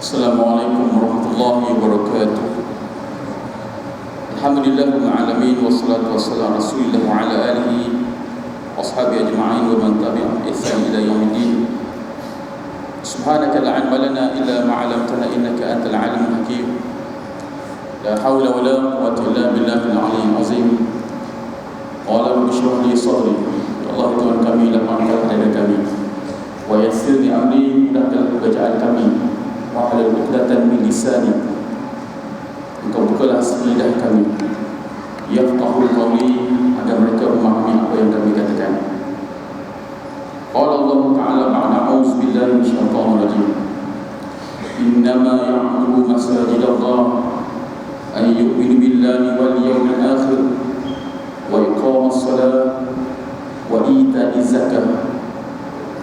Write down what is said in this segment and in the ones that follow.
Assalamualaikum warahmatullahi wabarakatuh. Alhamdulillahil alamin wassalatu wassalamu ala Rasulillah wa ala alihi washabihi ajma'in wa man tabi'ahum bi ihsan ila yaumiddin. Subhanaka la 'ilma lana illa ma 'allamtana innaka antal 'alimul hakim. La haula wa la quwwata illa billahil 'aliyyil 'azim. Qala rabbi shrah li sadri. Ya Allah, Tuhan kami, lapangkan dada kami. Wa yassir li amri, mudahkan bacaan kami. Wahlul 'uqdatan min lisani, engkau bukalah lidah kami, yafqahul qawli, agar mereka memahami apa yang kami katakan. Qala Allah Ta'ala ba'da a'udzu billahi minasyaitonir rajim. Innama ya'muru masajidallah an yu'minu billahi wal yawmil akhir wa iqamas shalah wa ita'iz zakah.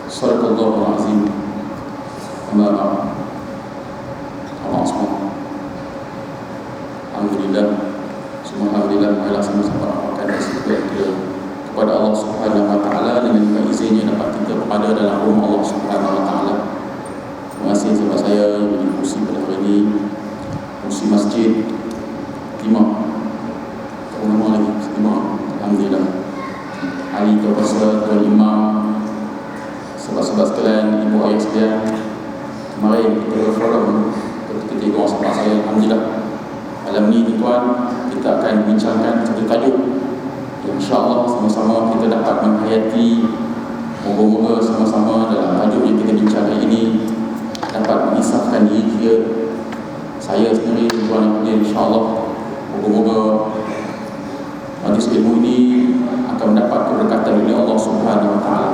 Shadaqallahul azim. Amma ba'd. Allah SWT. Alhamdulillah, semua alhamdulillah, marilah sama-sama amalkan sebaik kita kepada Allah Subhanahu Wa Taala dengan izinnya dapat kita berada dalam rumah Allah Subhanahu Wa Taala. Terima kasih sahabat saya yang menjadi kursi pada hari ini, kursi masjid Timah. Tak nama lagi Timah. Alhamdulillah. Ali Kepuasa Tuan Imam, sahabat-sahabat sekalian, ibu ayah sekalian, kemarin kita berforum ketika sahabat saya, alhamdulillah. Malam ni tuan, kita akan bincangkan satu tajuk yang insya-Allah sama-sama kita dapat menghayati. Moga-moga sama-sama dalam tajuk yang kita bincang hari ini dapat mengisahkan diri kita, saya sendiri, tuan yang hadir, insya-Allah. Moga-moga majlis ilmu ini akan mendapat keberkatan dari Allah Subhanahu Wa Taala.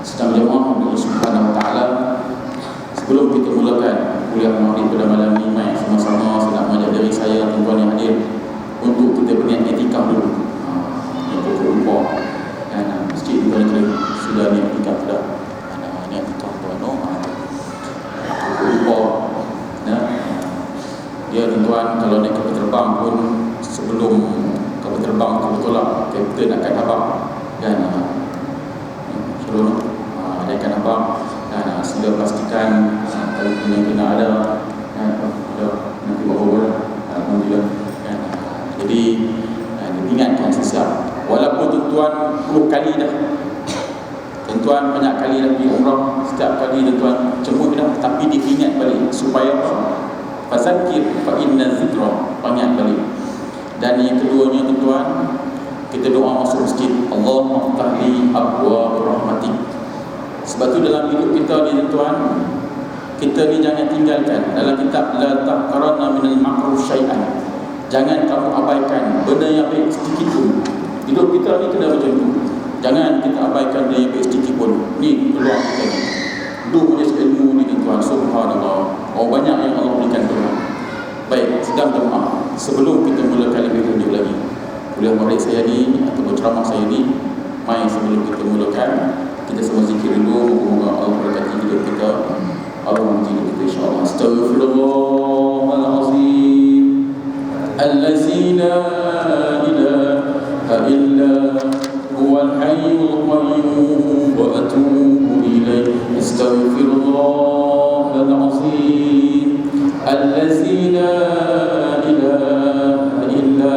Sedang jemaah dari Subhanahu Wa Taala, sebelum kita mulakan kuliah maghrib pada malam ni, mai sama-sama saya nak mengajak dari saya, tuan-tuan yang hadir, untuk kita berniat iktikaf dulu. Yang pokok-pokok dan masjid tuan negeri sudah niat iktikaf dah. Niat iktikaf tuan pokok-pokok. Dia tuan, kalau naik kapal terbang pun sebelum kapal terbang betul-betul lah kapten akan abang dan suruh naikkan abang dan sila pastikan kalau kena ada nanti bawa alhamdulillah. Jadi diingatkan sesiap, walaupun tuan-tuan 10 kali dah, tuan-tuan banyak kali dah pergi umrah, setiap kali tuan cemuk dah, tapi diingat balik supaya apa? Fazakir fa inna zikra, ingat balik. Dan yang keduanya tuan-tuan, kita doa masuk masjid, Allahumma ftahli abwaab rahmatik. Sebab tu dalam hidup kita ni tuan, kita ni jangan tinggalkan. Dalam kitab la tahqaranna minal ma'ruf syai'an, jangan kamu abaikan benda yang baik sedikit pun. Hidup kita ni kena macam tu, jangan kita abaikan benda yang baik sedikit pun. Ni peluang kita ni, duduk majlis ilmu ni tuan, subhanallah, banyak yang Allah berikan peluang. Baik, sedang jemaah, sebelum kita mulakan lebih lanjut lagi kuliah maghrib saya ni atau ceramah saya ni, mai sebelum kita mulakan, kita semua zikir dulu. Moga Allah berkati hidup kita, Allah menjaga kita, insya-Allah. Astaghfirullahalazim allazi la ilaha illa huwal hayyul qayyum wa atubu ilaihi. Astaghfirullahalazim allazi la ilaha illa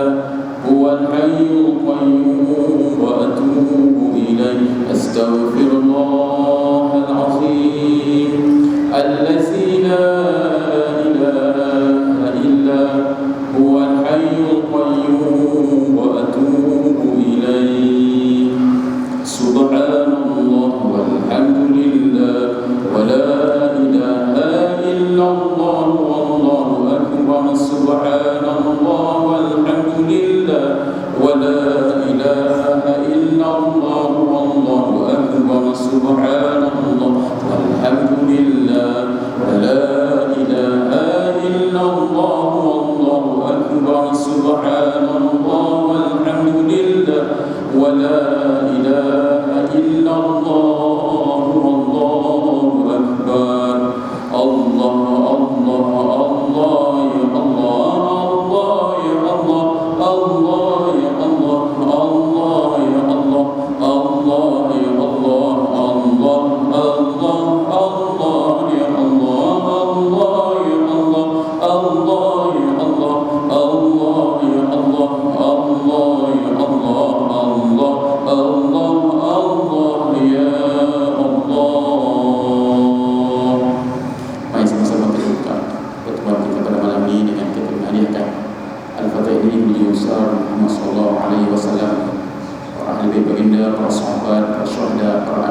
huwal hayyul qayyum wa atubu ilaihi. Astaghfirullahalazim allazi la ilaha illa huwal hayyul qayyum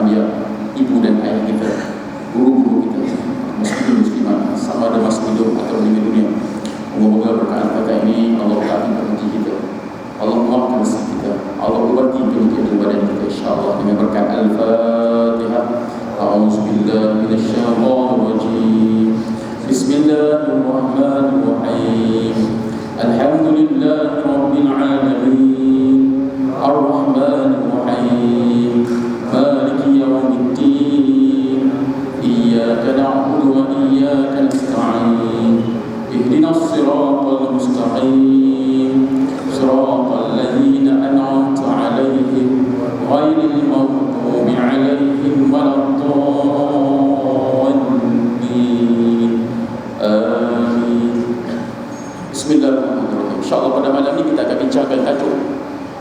anbiya, ibu dan ayah kita, guru-guru kita, muslimin-muslimat, sama ada masih hidup atau meninggal dunia. Moga-moga berkat Al-Fatihah ini Allah berkati rezeki kita, Allah muahkan rezeki kita, Allah ubati penyakit badan kita insya-Allah dengan berkat Al-Fatihah. A'udzubillahi minasyaitonir rajim. Bismillahirrahmanirrahim. Alhamdulillahi rabbil alamin. Ar-Rahmanir Rahim. Maliki yaumiddin. Iyyaka na'budu wa iyyaka nasta'in. Ihdinas siratal mustaqim. Siratal ladzina an'amta 'alaihim ghairil maghdubi 'alaihim waladdallin. Amin. Bismillahirrahmanirrahim. InsyaAllah pada malam ni kita akan bincangkan tajuk,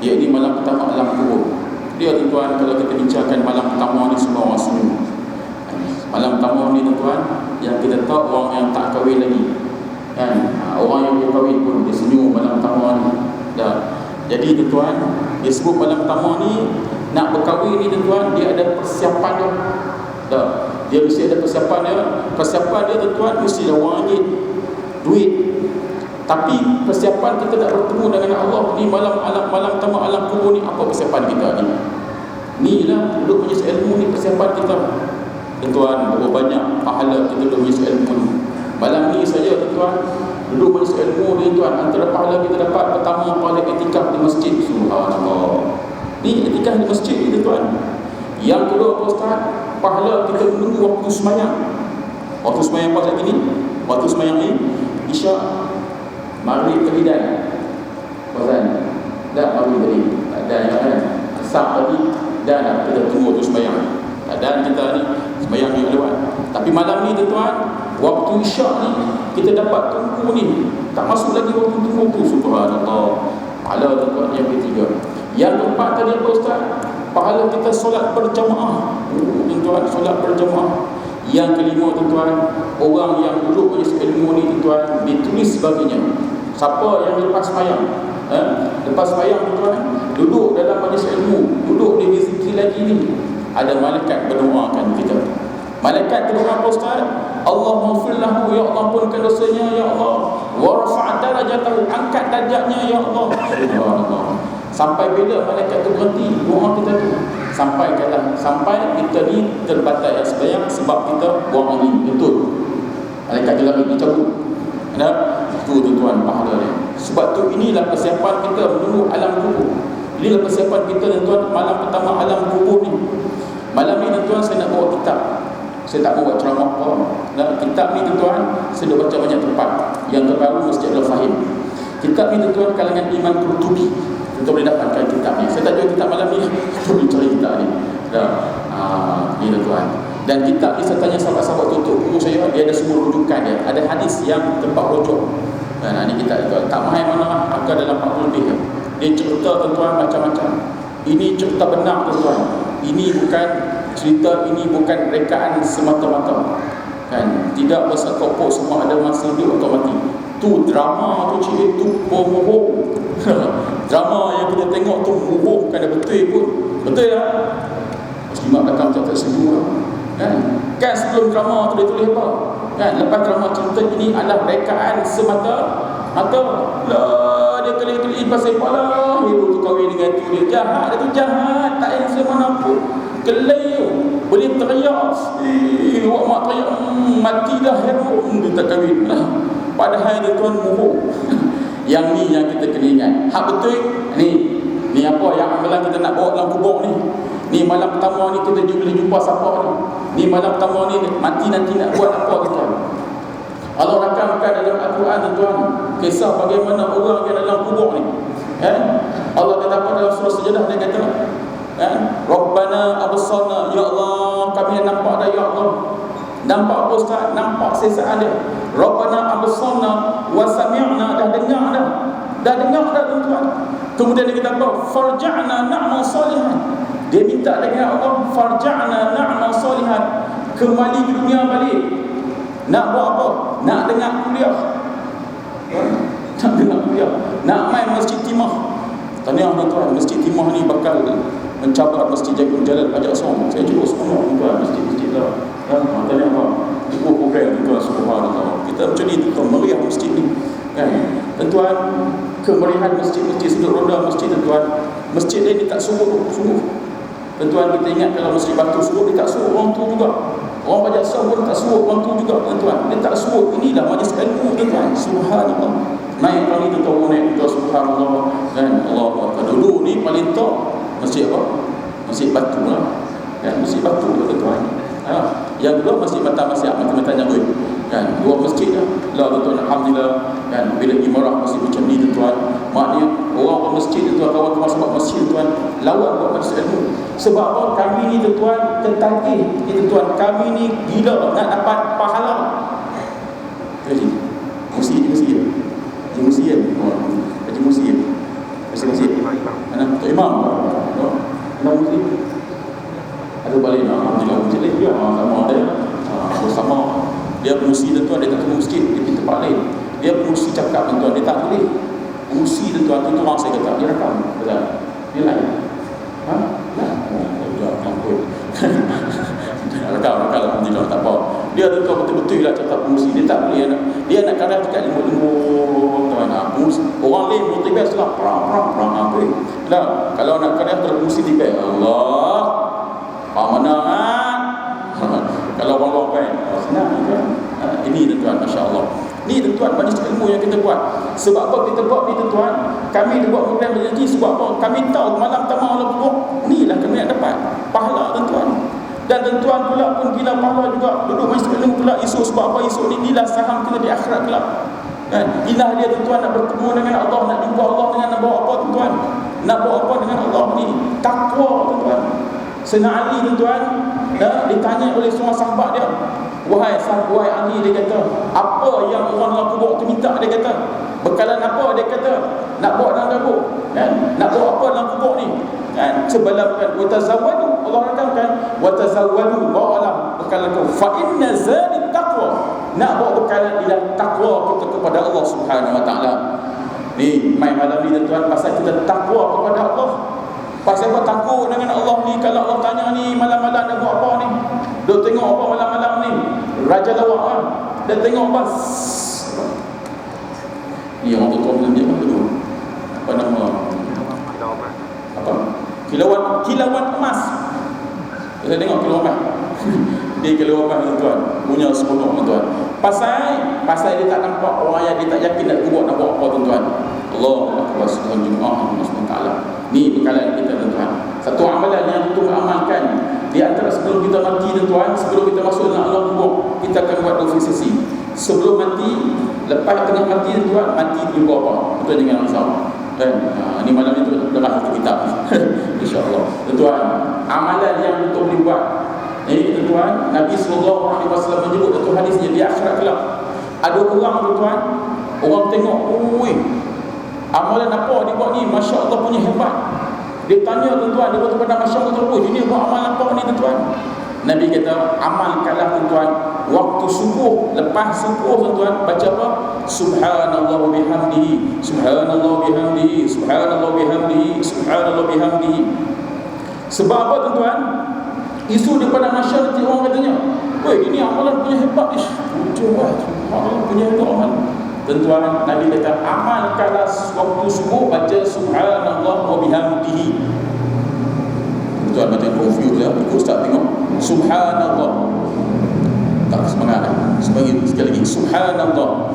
iaitu malam pertama alam kubur. Dia tuan-tuan, kalau kita bincangkan malam pertama ni semua orang senyum. Malam pertama ni tuan-tuan, yang kita tahu orang yang tak kahwin lagi kan, orang yang belum kahwin pun dia senyum malam pertama ni dah. Jadi tuan-tuan, dia sebut malam pertama ni nak berkahwin ni tuan-tuan, dia ada persiapan dia dah. Dia mesti ada persiapan dia. Persiapan dia tuan-tuan mesti ada wang ringgit, duit. Tapi persiapan kita nak bertemu dengan Allah ni malam pertama alam kubur ni, apa persiapan kita ni? Ni lah duduk majlis ilmu ni persiapan kita. Tuan-tuan, berapa banyak pahala kita duduk majlis ilmu ni. Malam ni saja tuan-tuan, duduk majlis ilmu ni tuan, antara pahala kita dapat pertama pahala iktikaf di masjid. Subhanallah. Ni iktikaf di masjid ni tuan. Yang kedua apa Ustaz? Pahala kita menunggu waktu sembahyang. Waktu sembahyang apa lagi ni? Waktu sembahyang ni Isya, Maghrib tadi dah. Puasa dah Maghrib tadi. Tak ada yang lain. Asar tadi dah kita tunggu waktu sembahyang. Dan kita ni sembahyang ni lewat. Tapi malam ni tuan, waktu Isya ni kita dapat tunggu ni. Tak masuk lagi waktu tunggu tu. Subhanallah. Pahala tuan yang ketiga. Yang keempat tadi apa Ustaz? Pahala kita solat berjamaah. Tuan, solat berjamaah. Yang kelima tuan, orang yang duduk majlis ilmu ni tuan, ditulis baginya. Siapa yang lepas sembahyang, lepas sembahyang tuan, duduk dalam majlis ilmu, duduk di zikir lagi ni, ada malaikat berdoakan kita. Malaikat berdoa apa Ustaz? Allahumma ighfir lahu, ya Allah ampunkan dosanya ya Allah, warfa' darajatahu, angkat darjatnya ya Allah. Subhanallah. Sampai bila malaikat tu berhenti doa kita tu? Sampai kita ni terbatal sembahyang sebab kita buang angin. Betul. Malaikat tu lagi dicabut. Ada? Itu tuan pahala dia. Sebab tu inilah persiapan kita menunggu alam kubur. Inilah persiapan kita tuan malam pertama alam kubur ni. Malam ni tuan saya nak bawa kitab. Saya tak bawa ceramah apa. Nah, kitab ni tuan saya dah baca banyak tempat. Yang terbaru Masjid Al-Fahim. Kitab ni tuan kalangan Imam Qurtubi. Kita boleh dapatkan kitab ni. Saya tak jual kitab malam ni. Kita boleh cari kitab ni. Ni tuan. Dan kitab ni saya tanya sahabat-sahabat tutup umur saya, dia ada semua rujukan dia. Ada hadis yang tempat rujuk. Ni kitab tuan. Tak mahal mana, akan dalam 40 lebih. Dia cerita tuan macam-macam. Ini cerita benar tuan. Ini bukan cerita, ini bukan rekaan semata-mata. Kan? Tidak bersekopok semua ada masa hidup atau mati. Tu drama tu cik, tu bohong. Drama yang kita tengok tu bohong, bukan ada betul pun. Betul tak? Muslimat belakang tak setuju lah. Kan sebelum drama tu dia tulis apa? Kan lepas drama cerita ini adalah rekaan semata-mata. Lah dia keli-keli pasal pala hero tu kahwin dengan tu, dia jahat, dia tu jahat, tak elsa mana pun. Kelai boleh teriak, awak mak teriak mati dah hero, dia tak kahwin lah. Padahal dia tuan bohong. Yang ni yang kita kena ingat. Hak betul ni apa yang amalan kita nak bawa dalam kubur ni. Ni malam pertama ni kita boleh jumpa siapa ni. Ni malam pertama ni mati nanti nak buat apa kita. Allah rakamkan dalam Al-Quran tuan, kisah bagaimana orang yang dalam kubur ni. Allah kata apa dalam surah Sajadah, dia kata Rabbana absarna, ya Allah kami nampak dah ya Allah. Nampak apa Ustaz? Nampak sesaan dia. Rabbana absarna wa sami'na, dah dengar dah. Dah dengar dah tuan. Kemudian dia kata apa? Farja'na na'mal salihan. Dia minta dengan Allah, farja'na na'mal salihan. Kembali ke dunia balik. Nak buat apa? Nak dengar kuliah. Nak dengar kuliah. Nak main Masjid Timah. Tanya tuan, Masjid Timah ni bakal mencabar Masjid Jagung Jalal Ajak Som. Saya jurus kemeriahan masjid-masjid sudut ronda masjid tuan-tuan. Masjid lain dia tak suruh sungguh. Tuan-tuan, kita ingat kalau masjid Batu suruh, dia tak suruh orang tu juga. Orang Bajak Sawun tak suruh orang tu juga tuan-tuan. Dia tak suruh. Inilah majlis ilmu tuan-tuan. Subhanallah. Naik kali tuan-tuan, naik tuan subhanallah. Dan Allah dulu ni paling top masjid apa? Masjid Batu lah. Kan, masjid Batu tuan-tuan. Yang kedua masjid Mata-Masjid Mata Nyabui. Kan, dua masjid dah. Tuan-tuan, alhamdulillah. Kan, bila imarah masjid macam ni tuan-tuan, maknanya orang masjid tuan, kawan-kawan sebab masjid tuan, lawan buat majlis ilmu. Sebab apa? Kami ni tuan, ketagih ni tuan, kami ni gila nak dapat pahala. Jadi musim Haji Musim. Haji Musim. Masjid mana? Tok Imam. Mana Musim? Ada balik nak alhamdulillah masjid lain dia sama ada. Bersama dia pengusi tuan, dia tak tunggu masjid, dia pergi tempat lain. Dia pengusi cakap tuan, dia tak boleh. Pengusi tuan, tu orang saya kata dia rakam. Betul? Dia lain. Rakam alhamdulillah tak apa. Dia tuan betul-betul lah cakap pengusi, dia tak boleh dia nak kadang dekat lembut-lembut tuan. Orang lain motivasi lah perang apa. Lah kalau nak kadang terpengusi di beg Allah. Pamenangan. Kalau orang baik senang kan. Ini tuan, masya-Allah. Ni tuan majlis ilmu yang kita buat. Sebab apa kita buat ni tuan? Kami buat program berjanji sebab apa? Kami tahu malam tamam Allah buruk. Inilah kami nak dapat pahala tuan. Dan tuan pula pun gila pahala juga. Duduk majlis ilmu pula esok sebab apa? Esok ni inilah saham kita di akhirat kelak. Kan? Inilah dia tuan nak bertemu dengan Allah, nak jumpa Allah dengan nak buat apa tuan? Nak buat apa dengan Allah ni? Takwa tuan. Sayyidina Ali tuan, ditanya oleh seorang sahabat dia, wahai Ali, dia kata, apa yang orang dalam kubur tu minta? Dia kata, bekalan apa? Dia kata, nak bawa dalam kubur, kan? Nak bawa apa dalam kubur ni? Kan? Sebelum kan watazawwadu, Allah katakan watazawwadu, bawalah bekalan tu, fa inna zadi taqwa. Nak bawa bekalan ialah takwa kita kepada Allah Subhanahu wa taala. Ni main malam ni tuan, pasal kita takwa kepada Allah. Pasal apa takut dengan Allah ni? Kalau Allah tanya ni malam-malam dah buat apa ni? Dia tengok apa malam-malam ni? Raja lawak kan? Dia tengok apa? Ni orang tua bilang dia apa dulu? Apa nama? Apa? Kilauan emas. Saya tengok kilauan emas. Dia kilauan emas tuan. Punya sepenuh tuan. Pasal dia tak nampak orang yang dia tak yakin nak buat apa tuan. Allah Akbar Subhanahu Jumaat Subhanahu taala. Ni bekalan kita tuan. Satu amalan yang kita amalkan di antara sebelum kita mati tuan, sebelum kita masuk dalam alam kubur, kita akan buat dua sesi. Sebelum mati, lepas tengah mati tuan, mati jumpa apa? Betul dengan sama. Kan? Ni malam itu adalah satu kitab. Insya-Allah. Tuan, amalan yang kita boleh buat. Tuan, Nabi sallallahu alaihi wasallam menyebut satu hadisnya di akhirat kelak. Ada orang tuan, orang tengok, oi, amalan apa dia buat ni? Masya Allah punya hebat. Dia tanya tuan, dia buat kepada Masya Allah terus, dia buat amalan apa ni tuan? Nabi kata, amalkanlah tuan, waktu subuh, lepas subuh tuan, baca apa? Subhanallah wa bihamdihi, subhanallah bihamdihi, subhanallah bihamdihi, subhanallah bihamdihi. Sebab apa tuan? Isu daripada masyarakat orang katanya, weh, ini amalan punya hebat. Cuba, amalan punya hebat amal. Tuan, Nabi kata, amalkanlah waktu subuh, baca subhanallah wa bihamdihi. Tuan macam confused ya, ikut ustaz tengok subhanallah, tak semangat sekali lagi subhanallah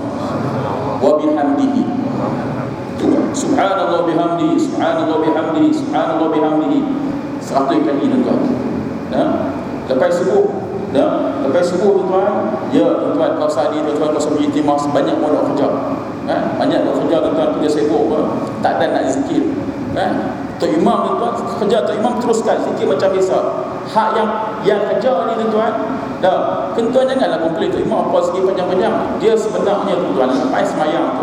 wa bihamdihi. Subhanallah bihamdihi, subhanallah bihamdihi, subhanallah bihamdihi. 100 kali tuan. Lepas subuh, lepas subuh tuan, ya tuan, kau sadi tuan, kau sambil iktimah banyak orang kerja. Kan? Banyak orang kerja tuan, dia sibuk tak ada nak zikir. Kan? Tok Imam tuan, kerja Tok Imam teruskan zikir macam biasa. Hak yang kerja ni tuan, dah, tuan janganlah komplain Tok Imam apa zikir panjang-panjang. Dia sebenarnya tuan, lepas sembahyang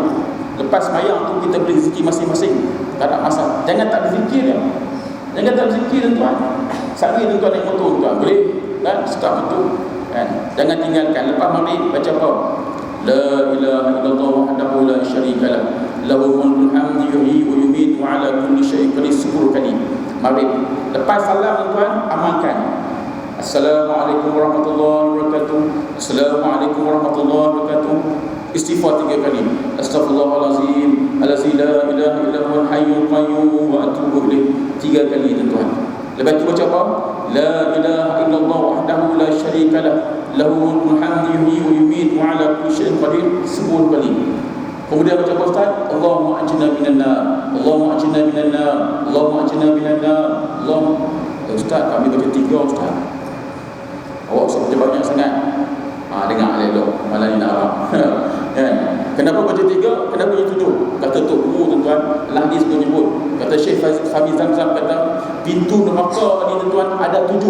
tu kita beri zikir masing-masing. Tak ada masalah. Jangan tak berzikir ya. Jangan tak berzikir tuan. Sehari tuan naik motor tuan, boleh kan? Start motor kan? Jangan tinggalkan. Lepas maghrib baca apa? La ilaha illallah wahdahu la syarika lah, lahul mulkul hamdi yuhyi wa yumiitu wa ala kulli syai'in qadir 10 kali maghrib. Lepas salam tuan, amalkan Assalamualaikum warahmatullahi wabarakatuh, Assalamualaikum warahmatullahi wabarakatuh. Istighfar 3 kali. Astaghfirullahalazim, allazi la ilaha illa huwal hayyul qayyum wa atubu ilaih. 3 kali tuan-tuan. Lepas tu baca apa? La ilaha illallah wahdahu la syarika lah, lahu mulkul hamdi yuhyi wa yumiitu wa ala kulli syai'in qadir. 10 kali. Kemudian baca apa Ustaz? Allahumma ajina minan nar, Allahumma ajina minan nar, Allahumma ajina minan nar. Ustaz, kami baca 3 Ustaz. Awak baca banyak sangat. Dengar elok malam ni nak arah. Kan? Kenapa baca 3? Kenapa baca 7? Kata Tok Guru tuan-tuan, hadis menyebut, kata Syekh Fahmi Zamzam kata, pintu neraka ni tuan-tuan ada 7.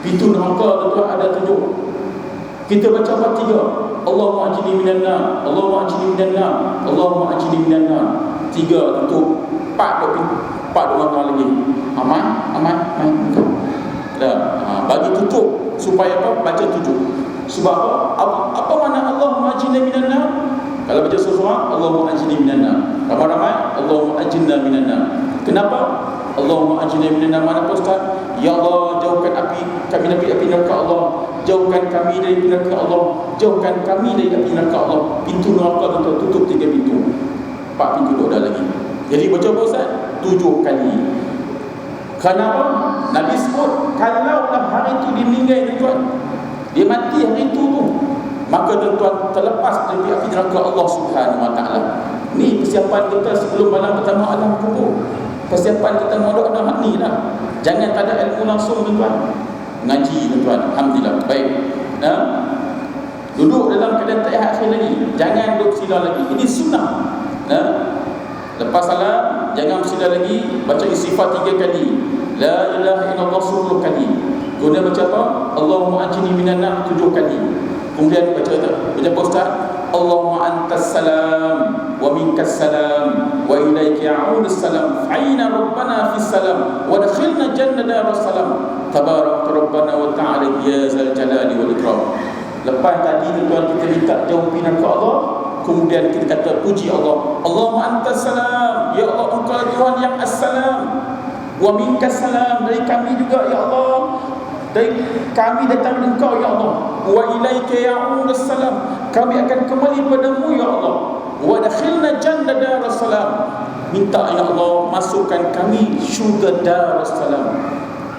Pintu neraka tuan-tuan ada 7. Kita baca apa? 3. Allahumma ajini minan nar, Allahumma ajini minan nar, Allahumma ajini minan nar. 3 tentu 4 orang lagi. Aman. Dah. Bagi tutup supaya apa? Baca 7. Sebab apa makna Allahumma ajini minan nar? Kalau baca seorang, Allahumma ajini minan nar. Ramai-ramai, Allahumma ajinna minan nar. Kenapa? Allahumma ajini minan nar. Mana Ustaz? Ya Allah, jauhkan kami dari api neraka Allah. Jauhkan kami dari neraka Allah. Jauhkan kami dari api neraka Allah. Pintu neraka tu tutup 3 pintu. 4 pintu tu ada lagi. Jadi baca apa Ustaz? 7 kali. Kenapa? Nabi sebut, kalaulah hari itu dia meninggal tuan, dia mati hari itu tu, maka tuan terlepas dari api neraka Allah Subhanahu Wa Taala. Ni persiapan kita sebelum malam pertama alam kubur. Persiapan kita modok dah ni dah. Jangan tak ada ilmu langsung tuan. Ngaji tuan. Alhamdulillah. Baik. Duduk dalam keadaan tahiyat akhir lagi. Jangan duduk sila lagi. Ini sunnah. Lepas salam, jangan bersila lagi. Baca istighfar 3 kali. La ilaha illallah 10 kali. Kemudian baca apa? Allahumma ajini minan nar 7 kali. Kemudian baca apa Ustaz? Allahumma antas salam wa minkas salam wa ilaika ya'udus salam. Fa'ina rabbana fis salam wa dakhilna jannata darus salam. Tabarak rabbana wa ta'ala ya zal jalali wal ikram. Lepas tadi tuan kita minta jauh neraka Allah, kemudian kita kata puji Allah. Allahumma antas salam, ya Allah engkau Tuhan yang as-salam. Wa minkas salam, dari kami juga ya Allah. Dari kami datang engkau ya Allah. Wa ilaika ya'udus salam, kami akan kembali padamu ya Allah. Wa dakhilna jannata darus salam, minta ya Allah masukkan kami syurga darus salam.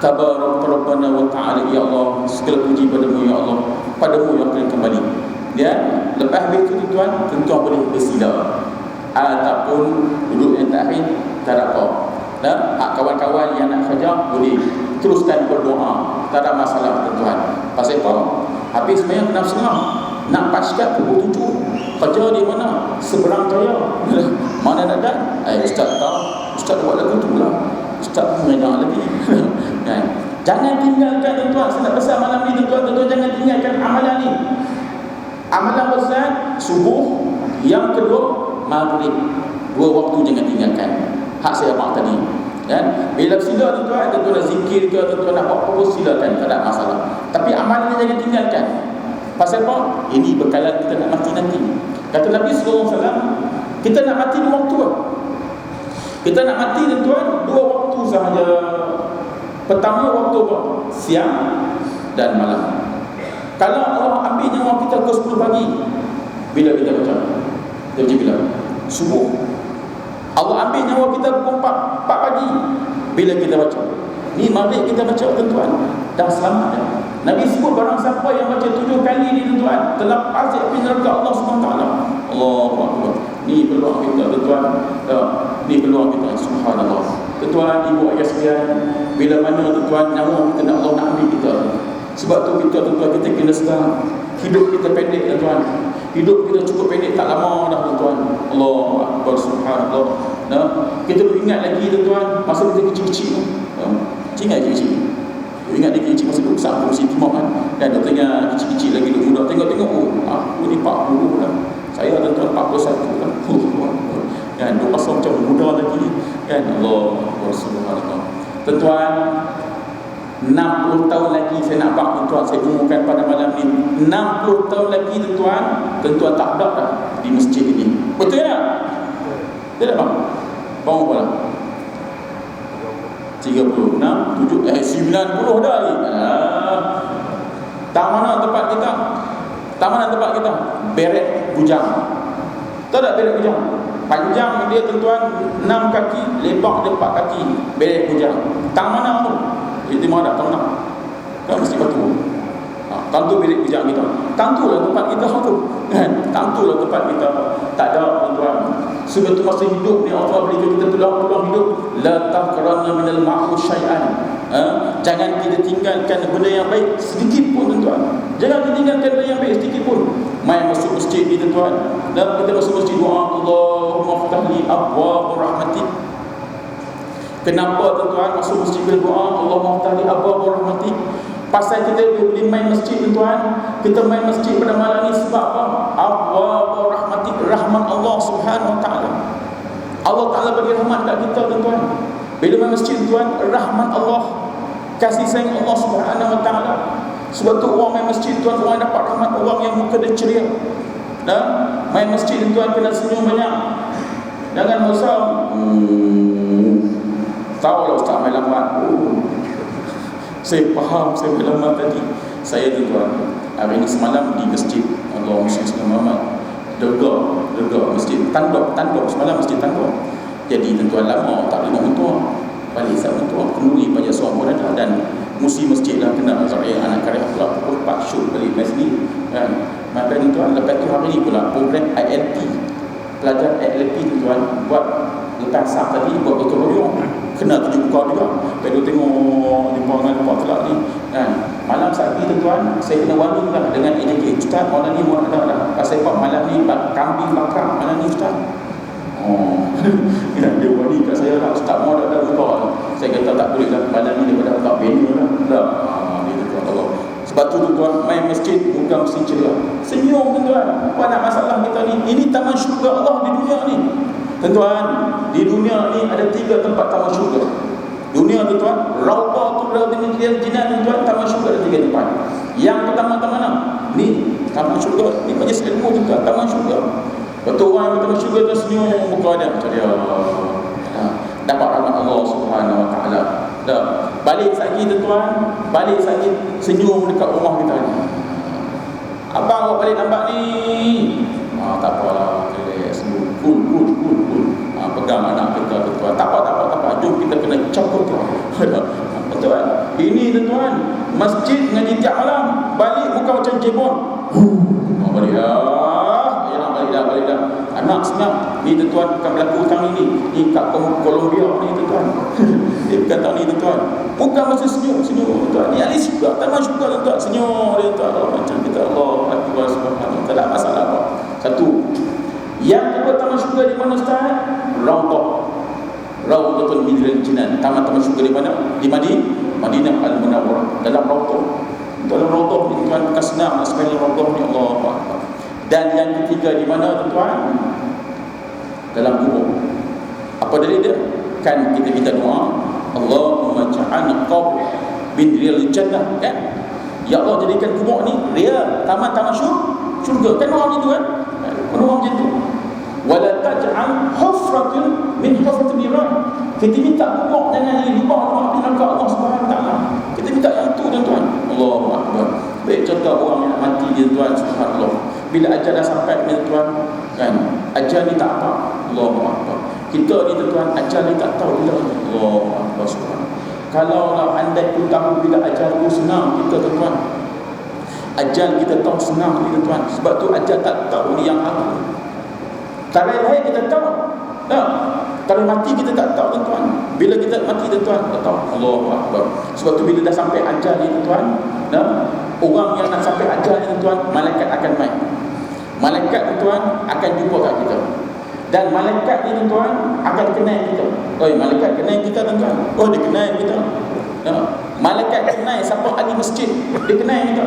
Tabarak rabbana wa ta'ala, ya Allah segala puji padamu ya Allah, padamu yang akan kembali. Dan lepas itu tuan, tentu boleh bersila ataupun duduk yang terakhir, tak ada apa. Kawan-kawan yang nak kerja boleh teruskan berdoa, tak ada masalah tuan. Pasal apa? Habis semayang kena setengah, nak pasca pukul 7. Kerja di mana? Seberang Jaya. Mana nak dan? Ustaz tahu, Ustaz buat lagu tu lah. Ustaz mengenal lagi. Kan? Jangan tinggalkan tuan. Saya nak pesan malam ni tuan, jangan tinggalkan amalan ni. Amalan besar subuh, yang kedua maghrib. 2 waktu jangan tinggalkan. Hak saya abang tadi. Kan? Bila sila tuan nak zikir ke, tuan nak apa-apa silakan, tak ada masalah. Tapi amalan jangan tinggalkan. Pasal apa? Ini bekalan kita nak mati nanti. Kata Nabi SAW, kita nak mati 2 waktu. Kita nak mati tuan 2 waktu sahaja. Pertama waktu apa? Siang dan malam. Kalau Allah ambil nyawa kita ke 10 pagi, bila kita baca? Kita baca bila? Subuh. Allah ambil nyawa kita pukul 4 pagi, bila kita baca? Ni maghrib kita baca tuan, dah selamat dah. Nabi sebut barang siapa yang baca 7 kali ni tuan, terlepas dari api neraka Allah SWT. Allahu Akbar. Ni peluang kita tuan. Ni peluang kita, subhanallah. Tuan, ibu ayah sekalian, bila mana tuan nyawa kita nak Allah nak ambil kita. Sebab tu kita tuan kita kena sedar, hidup kita pendek tuan. Hidup kita cukup pendek, tak lama dah tuan. Allahu Akbar, subhanallah. Kita perlu ingat lagi tuan, masa kita kecil-kecil. Ingat kecil. Ingat dia kecil masa duduk besar kursi timah kan. Dan dia tengah kecil-kecil lagi duduk muda. Tengok-tengok, aku ni 40 dah. Saya tuan-tuan 41 kan. Kan, duduk pasal macam muda lagi. Kan, Allah subhanallah. Tuan-tuan, 60 tahun lagi saya nak bak tuan, saya umumkan pada malam ni. 60 tahun lagi tuan tak ada dah di masjid ini. Betul tak? Tidak bang? Bang apa lah? 36, 90 dah ni. Tak mana tempat kita? Tak mana tempat kita? Beret bilik bujang. Tahu tak bilik bujang? Panjang dia tuan-tuan 6 kaki, lebar dia 4 kaki. Bilik bujang. Tang mana tu? Itu mana tak nak. Kan mesti batu. Tentu bilik bujang kita. Tentulah tempat kita tu. Kan? Tentulah tempat kita. Tak ada tuan-tuan. Sebab tu masa hidup ni Allah beri kita tulang-tulang hidup. La taqranna minal ma'ruf syai'an. Jangan kita tinggalkan benda yang baik sedikit pun tuan-tuan. Jangan kita tinggalkan benda yang baik sedikit pun. Mai masuk masjid ni tuan-tuan. Dan kita masuk masjid doa Allahumma ftahli abwaab rahmatik. Kenapa tuan-tuan masuk masjid berdoa Allahumma ftahli abwaab rahmatik? Pasal kita boleh main masjid tuan-tuan. Kita main masjid pada malam ni sebab apa? Abwaab rahmatik, rahmat Allah Subhanahu wa taala. Allah Taala bagi rahmat kat kita tuan-tuan. Bila main masjid tuan, rahmat Allah, kasih sayang Allah Subhanahu wa taala. Sebab tu orang main masjid tuan, orang dapat rahmat, orang yang muka dia ceria. Dan main masjid tuan kena senyum banyak. Jangan usah tahu lah ustaz main lambat. Saya faham saya main lambat tadi. Saya tuan, hari ni semalam di masjid Allah Muhammad Muhammad. Lega masjid tanduk semalam masjid tanduk. Jadi tuan lama tak boleh mentua. Balik saya mentua kenduri pada seorang pun ada dan musi masjid lah kena saya anak karya pula pukul 4 shoot balik masjid kan. Maka tuan lepas tu hari ni pula program ILP. Pelajar ILP tuan buat lepas sah tadi buat gotong royong. Kena tunjuk muka juga. Lepas tengok jumpa dengan lepas telak ni kan. Malam saat ni tuan saya kena wali lah dengan AJK. Ustaz malam ni buat dah. Pasal pak malam ni kambing bakar malam ni ustaz. Dia wali kat saya lah. Ustaz mau dah lupa. Saya kata tak boleh lah. Malam ni dia dah tak bina lah. Dia tuan Allah. Sebab tu tuan main masjid bukan mesti ceria. Senyum tuan. Apa nak masalah kita ni? Ini taman syurga Allah di dunia ni. Tuan, di dunia ni ada 3 tempat taman syurga. Dunia tuan, Raudhatul min riyadil jinan tuan, taman syurga ada 3 tempat. Yang pertama mana? Ni taman syurga. Ni majlis ilmu juga taman syurga. Betul orang yang taman syurga tu senyum muka dia macam dia. Dapat rahmat Allah Subhanahu wa taala. Dah. Balik lagi tuan, balik lagi senyum dekat rumah kita ni. Abang awak balik nampak ni. Tak apalah, relax, senyum. Cool. Pegang anak kita tuan. Tak apa. Jom kita kena cokot tuan. Tuan, ini tuan, masjid ngaji tiap malam. Balik bukan macam jebon. Balik dah. Anak senang. Ni tuan bukan berlaku hutang ini. Ni kat Colombia ni tuan. Dia bukan tahun ni tuan. Bukan masa senyum tuan. Ni ahli syurga, taman syurga tuan. Senyum dia tuan. Macam kita Allah Akbar Subhanahu. Tak ada masalah apa. Satu. Yang kedua taman syurga di mana ustaz? Raudhatul min riyadil jinan. Taman syurga di mana? Di Madinah Al-Munawwarah. Dalam Raudhah ni tuan bekas senang sebenarnya Raudhah ni Allahu Akbar. Dan yang ketiga di mana tuan? Dalam kubur. Apa dalil dia? Kan kita minta doa, Allahumma ja'alna qabr min riyadil jannah kan? Ya Allah jadikan kubur ni riyad, taman syurga. Kan orang itu kan? Orang macam tu. Wala taj'al hufratun min hufratin niran. Kita minta kubur jangan jadi lubang neraka Allah Subhanahu wa taala. Kita minta yang itu tuan-tuan. Allahu Akbar. Baik contoh orang yang mati dia tuan subhanallah. Bila ajal dah sampai ni tuan kan. Ajal ni tak apa. Allahu Akbar. Kita ni tuan ajal ni tak tahu bila. Allahu Akbar subhanallah. Kalau lah andai pun tahu bila ajal tu senang kita tuan. Ajal kita tahu senang ni tuan. Sebab tu ajal tak tahu ni yang aku. Tarikh lahir kita tahu. Tarikh mati kita tak tahu tuan. Bila kita mati tuan tak tahu. Allahu Akbar. Sebab tu bila dah sampai ajal ni tuan, orang yang nak sampai ajal ni tuan, malaikat akan main. Malaikat tuan akan jumpa kat kita. Dan malaikat ni tuan akan kenal kita. Malaikat kenal kita tuan. Dia kenal kita. Malaikat kenal siapa ahli masjid. Dia kenal kita.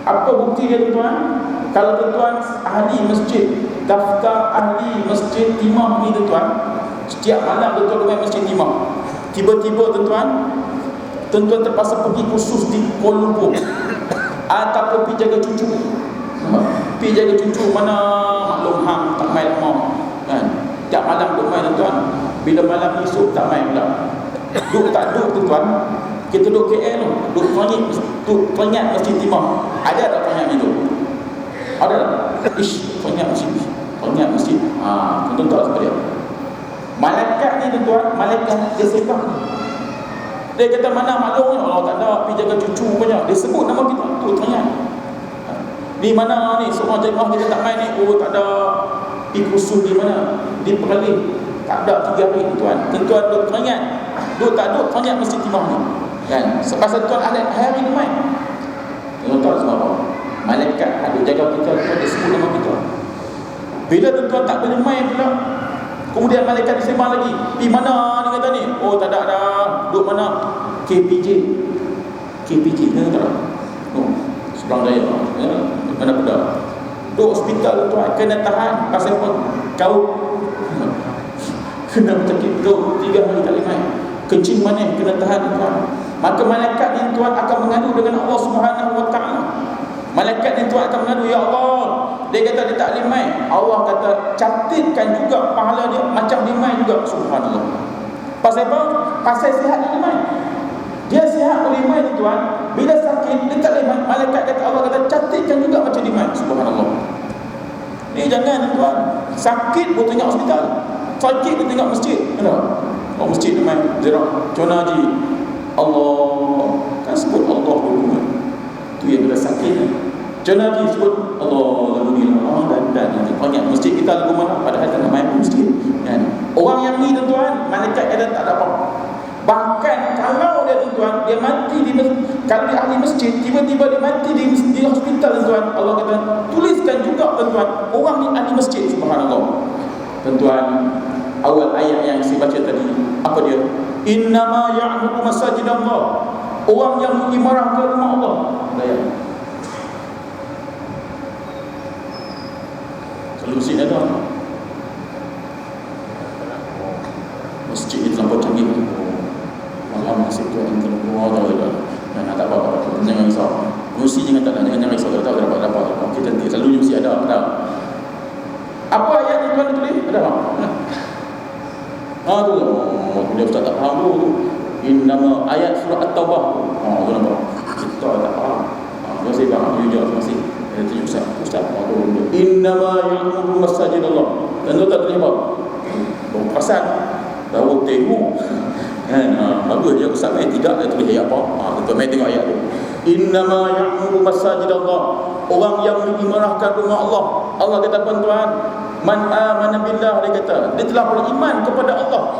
Apa bukti dia tuan? Kalau tuan ahli masjid, daftar ahli masjid Timah ni tuan, setiap malam tuan main masjid Timah. Tiba-tiba tuan terpaksa pergi kursus di Kuala Lumpur. Ataupun pergi jaga cucu. Pergi jaga cucu mana maklum hang tak main lama. Kan? Tiap malam duk main tuan. Bila malam esok tak main pula. Duk tuan. Kita duduk KL tu, duduk teringat Masjid Timah. Ada tak teringat itu? Ada tak? Ish, kau ingat masjid. Kau ingat masjid. Tuan-tuan tahu seperti apa? Malaikat ni tuan-tuan, malaikat dia sembah. Dia kata mana maklumnya, Allah tak ada, pergi jaga cucu punya. Dia sebut nama kita, tu teringat. Ni mana ni, seorang jemaah kita tak main ni, oh tak ada, pergi kursus di mana? Di Perlis. Tak ada 3 hari tuan. Tuan duk teringat. Duk tak duk teringat Masjid Timah ni. Kan? Sebab tuan ada hari ni main. Tuan tahu sebab apa? Malaikat ada jaga kita, dia sebut nama kita. Bila tuan tak boleh main pula, kemudian malaikat disembah lagi. Di mana ni kata ni? Oh tak ada dah. Duk mana? KPJ. KPJ ni tak ada. Oh, seberang daya. Ya, mana pula? Duk hospital tuan, kena tahan pasal apa? Kau kena bercakap tu 3 hari tak boleh main. Kencing manis kena tahan tuan. Maka malaikat ni tuan akan mengadu dengan Allah Subhanahu Wa Taala. Malaikat ni tuan akan mengadu, ya Allah. Dia kata dia tak boleh main. Allah kata catatkan juga pahala dia macam dia main juga. Subhanallah. Pasal apa? Pasal sihat dia main. Dia sihat boleh main tuan. Bila sakit dia tak boleh main. Malaikat kata, Allah kata catatkan juga macam dia main. Subhanallah. Ni jangan tuan. Sakit pun tengok hospital. Sakit pun tengok masjid. Kenapa? Oh masjid dia main ziarah. Contoh haji. Allah kan sebut Allah dulu. Tu yang bila sakit. Contoh haji sebut Allah lalu dan banyak masjid kita lagu mana padahal tak nak main masjid kan. Orang yang ni tuan, malaikat kata tak ada apa. Bahkan kalau dia tuan, dia mati di kalau dia ahli masjid, tiba-tiba dia mati di hospital tuan, Allah kata tuliskan juga tuan, orang ni ahli masjid. Subhanallah. Tuan, awal ayat yang saya baca tadi, apa dia? Innama ya'muru masajidallah. Orang yang mengimarah ke rumah Allah. Ayat. Kalau masjid ada masjid ni terlampau canggih. Malam masjid tu yang terlalu tak apa-apa. Jangan risau. Mesti jangan risau. Kalau tak dapat. Kita nanti selalu mesti ada. Apa ayat yang Tuhan tulis? Ada tak? Tu dia ustaz tak faham tu. Innama ayat surah At-Taubah. Tu nampak. Kita tak faham. Dia saya faham. Dia jawab masih. Dia tanya ustaz. Innama ya'muru masajidallah. Dan tu tak terlibat. Baru perasan. Tahu tengok. Bagus je ustaz main tidak dia tulis ayat apa. Tuan main tengok ayat tu. Innama ya'muru masajidallah. Orang yang mengimarahkan rumah Allah. Allah kata apa tuan? Man amana billah, dia kata dia telah beriman kepada Allah.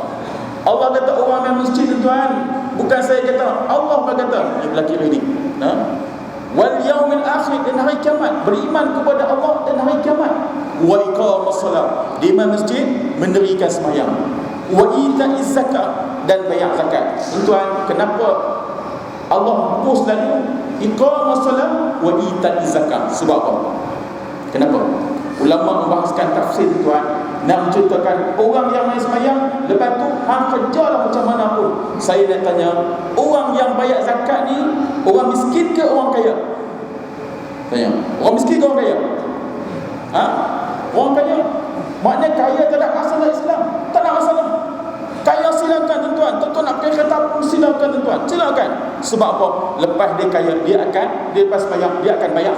Allah kata orang yang masjid tuan, bukan saya kata, Allah berkata di belah kiri ni. Wal yaumil akhir, dan hari kiamat, beriman kepada Allah dan hari kiamat. Wa iqamus salat, di masjid mendirikan sembahyang. Wa ita'iz zakat, dan bayar zakat. Tuan, kenapa Allah hapus lalu iqamus salat wa ita'iz zakat? Sebab apa? Kenapa? Ulama membahaskan tafsir tuan, nak menceritakan orang yang main sembahyang, lepas tu hang kerjalah macam mana pun. Saya nak tanya, orang yang bayar zakat ni orang miskin ke orang kaya? Tanya, orang miskin ke orang kaya? Orang kaya. Maknanya kaya tak ada masalah Islam. Tak ada masalah. Kaya silakan tuan-tuan. Tuan-tuan nak pakai kereta pun silakan tuan-tuan. Silakan. Sebab apa? Lepas dia kaya, dia lepas sembahyang dia akan bayar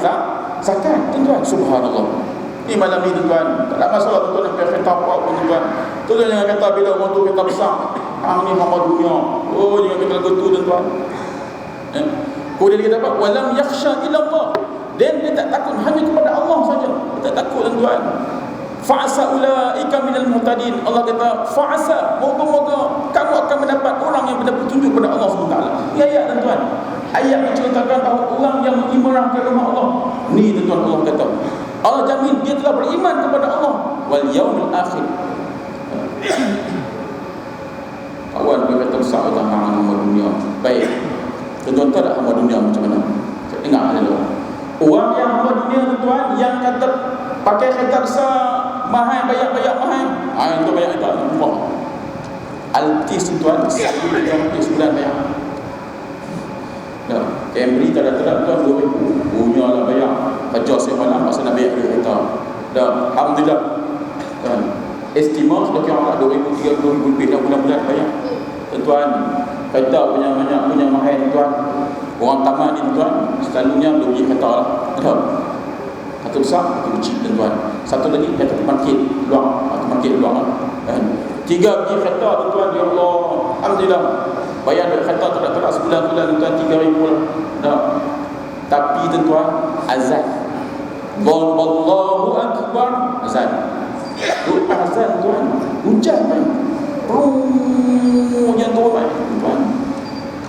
zakat tuan-tuan. Subhanallah. Ni malam ni tuan, tak ada masalah tuan nak pakai kereta apa pun tuan. Tuan jangan kata bila orang tu kereta besar, ni hamba dunia. Oh, jangan kata lagu tu tuan. Kemudian dia kata apa? Walam yakhsha illa Allah. Dan dia tak takut hanya kepada Allah saja. Dia tak takut tuan. Fa'asa ulaika minal muhtadin. Allah kata, fa'asa, moga-moga kamu akan mendapat orang yang benar petunjuk kepada Allah SWT. Ini ayat tuan. Ayat menceritakan bahawa orang yang mengimarahkan rumah Allah. Ni tuan Allah kata. Allah jamin dia telah beriman kepada Allah wal yaumil akhir. Kawan berkata besar tentang hamba dunia. Baik. Tuan tahu tak hamba dunia macam mana? Saya dengar dulu. Orang yang hamba dunia tuan yang kata pakai kereta besar, mahal, bayar mahal. Itu bayar itu murah. Altis tuan, satu sebulan bayar. Camry tak ada tuan 2,000. Punya lah bayar. Hajar saya malam masa nak bayar dia kereta. Dah, alhamdulillah. Tuan, estimate sudah kira 2,000, 3,000 lebih dah bulan-bulan bayar. Tuan, kereta punya mahal tuan. Orang tamat ni tuan, selalunya dia beli kereta lah. Satu besar, satu kecil tuan-tuan. Satu lagi yang kata market luang, market luang kan. 3 biji kereta tuan-tuan, ya Allah, alhamdulillah. Bayar duit kereta tak sebulan tuan, 3,000 lah. Dah. Tapi tuan-tuan, azan. Allahu akbar, azan. Doa azan tuan, hujan kan. Yang turun tuan.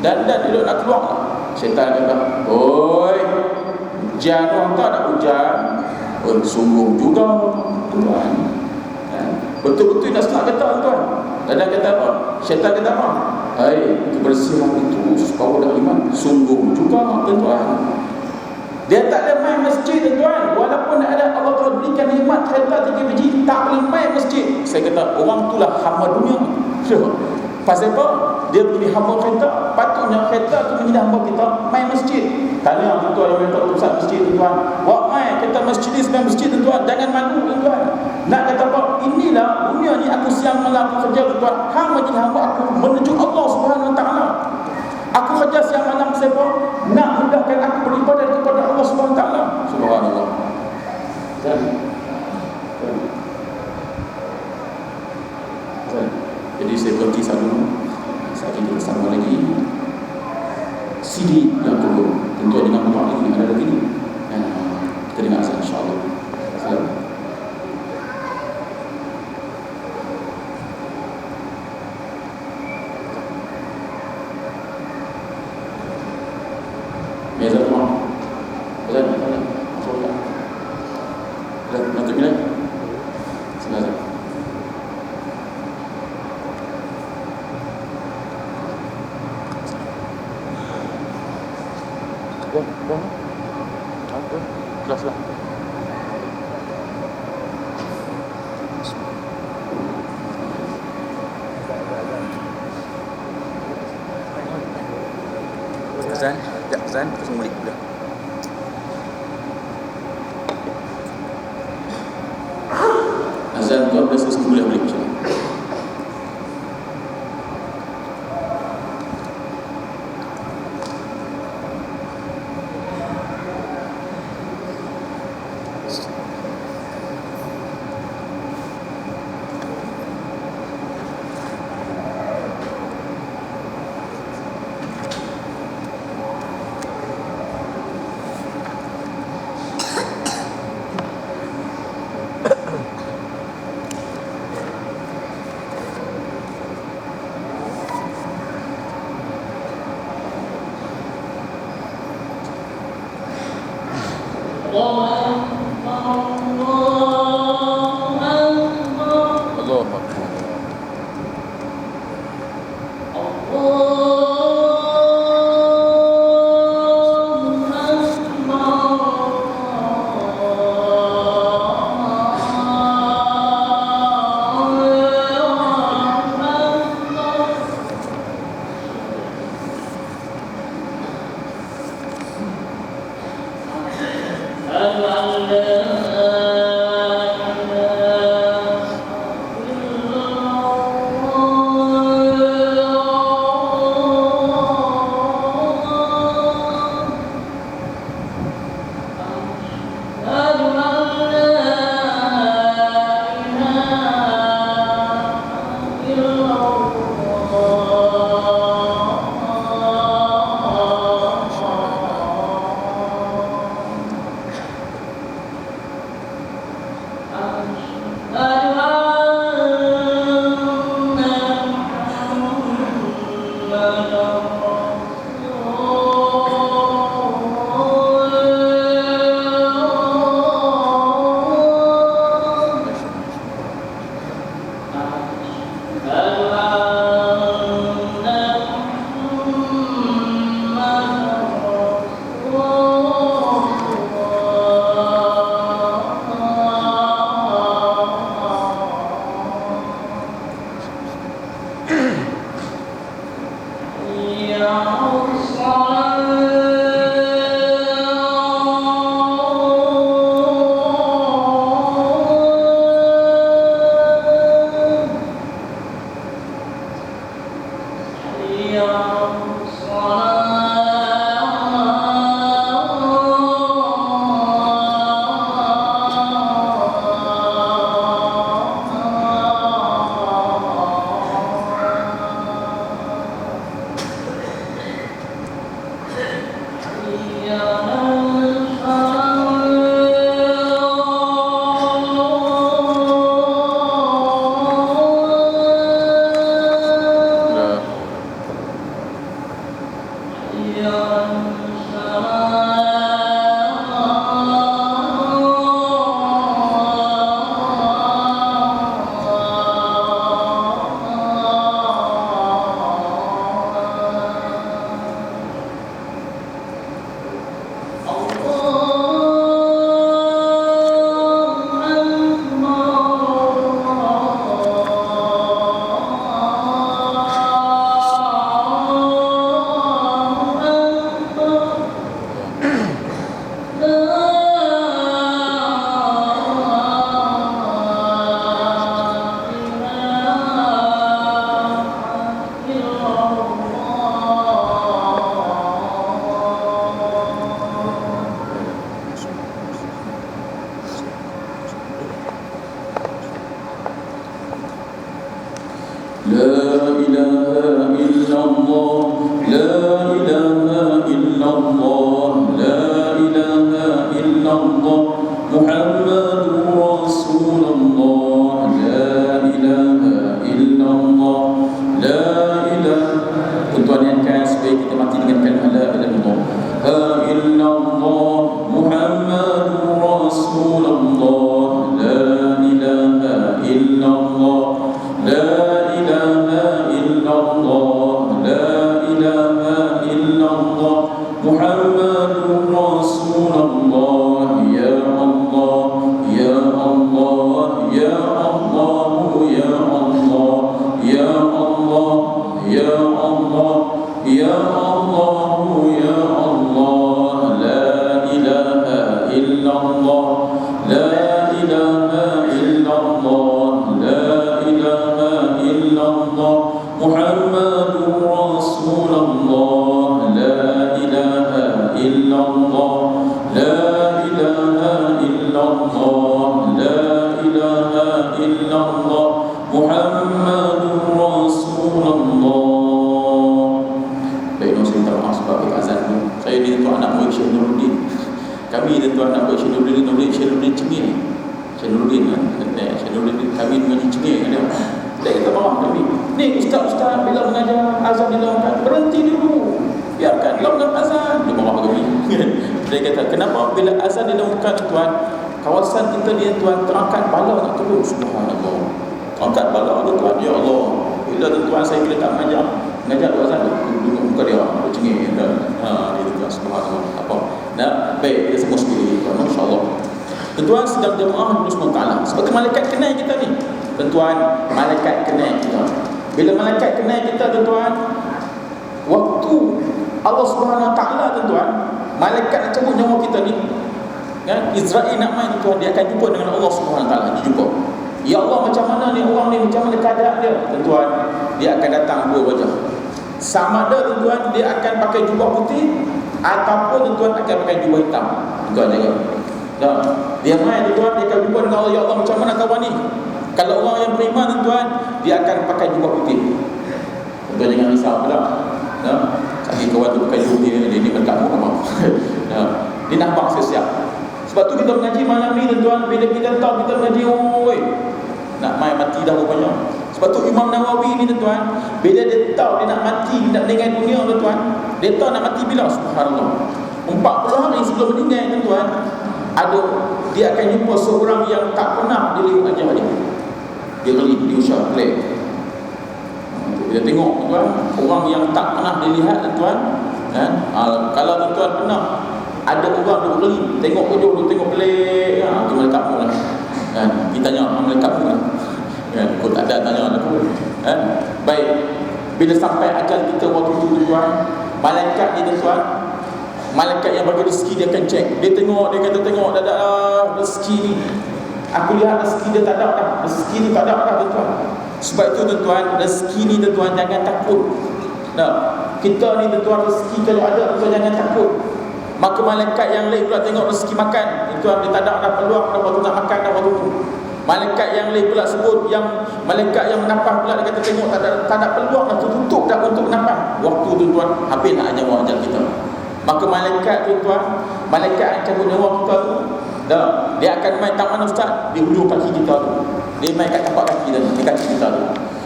Dan dia nak keluar lah. Syaitan kata, oi, hujan orang tak nak hujan. Sungguh juga tuan. Betul-betul nak senang kata tuan. Dan kata apa? Syaitan kata apa? Kebersihan itu separuh dari iman. Sungguh juga tuan. Dia tak ada main masjid tuan. Walaupun ada Allah Ta'ala berikan nikmat kereta 3 biji, tak boleh main masjid. Saya kata orang itulah hamba dunia. Pasal apa? Dia menjadi hamba kereta. Patutnya kereta itu menjadi hamba kita main masjid. Tanya tuan yang minta urusan masjid tuan. Wah main kita masjid main masjid tuan. Jangan malu tuan. Nak kata apa? Inilah dunia ni aku siang malam aku kerja tuan. Hang menjadi hamba aku menuju Allah Subhanahu Wa Taala. Aku kerja siang malam siapa? Nak mudahkan aku beribadah kepada Allah Subhanahu Wa Taala. Subhanallah. Jadi saya berhenti satu. Saya kita bersama lagi. CD yang kedua. Tentu dengan doa ini ada lagi ni. Kita dengar azan insya-Allah. Assalamualaikum. Meza rumah. Azan. Nanti bila? Sebentar. Kelas lah. Azan, sekejap azan, terus mulik pula. Azan 12 terus boleh insya-Allah. Allah illallah, la ilaha illallah, la ilaha illallah, Muhammadur Rasulullah, la ilaha illallah, la ilaha. Tuan yang kan supaya kita mati dengan kalimah la ilaha illallah, Muhammadur Rasulullah, la ilaha illallah, la ilaha illallah, la ilaha illallah, Muhammadur Rasulullah. Ya Allah, ya Allah, ya Allah, ya Allah, ya Allah, ya Allah, ya Allah, ya Allah, la ilaha illallah, la ilaha illallah, la ilaha illallah, Muhammadur Rasulullah, la ilaha illallah, la ilaha illallah, la ilaha illallah, Muhammadur Rasulullah. Baik, saya minta maaf sebab azan ni. Saya ni tuan anak murid Syekh Nuruddin. Kami ni tuan anak murid Syekh Nuruddin cengih. Syekh Nuruddin kami mengaji cengih dengan dia. Dia kata maaf kami. Ni ustaz bila mengajar azan dilakukan, berhenti dulu. Biarkan lakukan azan. Dia maaf kami. Dia kata kenapa bila azan dilakukan tuan, kawasan kita ni tuan terangkat bala nak turun. Subhanallah. Terangkat bala tu tuan, ya Allah. Bila tuan saya bila tak mengajar azan duduk muka dia cengih dia tuan, subhanallah. Apa nah baik, dia semua sekali tuan, masya-Allah. Tuan sedang jemaah Allah SWT. Sebab tu malaikat kenal kita ni tuan, malaikat kenal kita. Bila malaikat kenal kita tuan, waktu Allah SWT tuan, malaikat nak cabut nyawa kita ni kan, Israel nak main tuan, dia akan jumpa dengan Allah SWT. Dia jumpa, ya Allah, macam mana ni orang ni, macam mana keadaan dia tuan. Dia akan datang dua wajah. Sama ada tuan, dia akan pakai jubah putih ataupun tuan akan pakai jubah hitam. Tuan jaga. Nah, dia main tuan, dia akan jumpa dengan Allah. Ya Allah, macam mana kawan ni? Kalau orang yang beriman tuan, dia akan pakai jubah putih. Tuan jangan risau pula. Nah, sakit kawan tu pakai jubah putih, dia ni berkamu apa? Nah, dia nampak siap. Sebab tu kita mengaji malam ni tuan, bila kita tahu kita mengaji, oi, nak main mati dah rupanya. Sebab tu Imam Nawawi ni tuan, bila dia tahu dia nak mati, dia nak meninggal dunia tuan, dia tahu nak mati bila, subhanallah, 40 hari sebelum meninggal tuan, dia akan jumpa seorang yang tak pernah dilihat ajar dia. Dia geli, dia usah play. Dia tengok tuan, orang yang tak pernah dilihat tuan kan. Kalau tuan pernah ada orang duk geli, tengok ujung tu, tengok pelik, tu malaikat mu lah kan. Kita tanya malaikat mu lah kan, kau tak ada tanya aku kan. Baik, bila sampai ajal kita waktu tu tuan, malaikat ni tuan, malaikat yang bagi rezeki dia akan cek. Dia tengok, dia kata tengok dah rezeki ni, aku lihat rezeki dia tak ada dah, rezeki ni tak ada dah tuan. Sebab itu tuan, rezeki ni tuan jangan takut. Nah, kita ni tuan, rezeki kalau ada tuan jangan takut. Maka malaikat yang lain pula tengok rezeki makan, tuan dia tak ada dah peluang dah waktu nak makan dah waktu tu. Malaikat yang lain pula sebut, yang malaikat yang menapah pula dia kata tengok tak ada peluang dah, tutup dah untuk menapah. Waktu tu tuan, habis nak nyawa ajal kita. Maka malaikat tu tuan, malaikat yang cabut nyawa kita tu, dah, dia akan main tak mana ustaz? Di hujung kaki kita tu. Dia main kat tapak kaki kita, di kaki kita tu.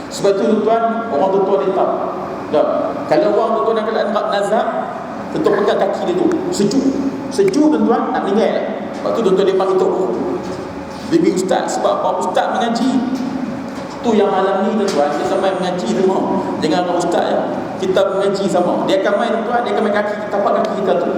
Sebab tu tuan, orang tua dia tahu. Dah, kalau orang tua nak kena nazar, tentu pegang kaki dia tu, sejuk tuan, nak meninggal. Lepas tu tuan dia panggil tu, bibi ustaz. Sebab apa? Ustaz mengaji. Tu yang malam ni tuan, kita main mengaji semua. Jangan orang ustaz ya. Kita mengaji sama. Dia akan main tuan, dia akan main kaki, tapak kaki kita tu.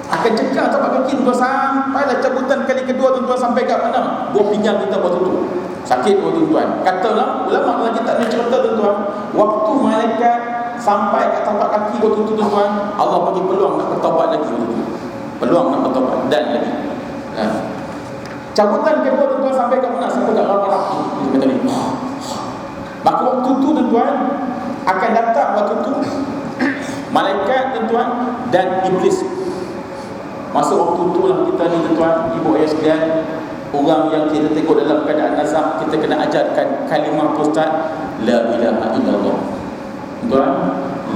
Akan cekak tapak kaki tuan sampailah cabutan kali kedua tuan, sampai kat mana? Buah pinggang kita waktu tu. Sakit waktu tuan. Katalah ulama lagi tak nak cerita tuan, waktu malaikat sampai kat tapak kaki waktu tu tuan, Allah bagi peluang nak bertaubat lagi waktu tu. Peluang nak bertaubat dan lagi. Nah, cabutan kedua tuan sampai kat mana? Sampai kat rambut tu kata ni. Maka waktu tu tuan akan datang waktu tu malaikat tuan dan iblis. Masa waktu tu lah kita ni tuan, ibu ayah sekalian, orang yang kita tengok dalam keadaan nazar, kita kena ajarkan kalimah ustaz, la ilaha illallah. Tuan,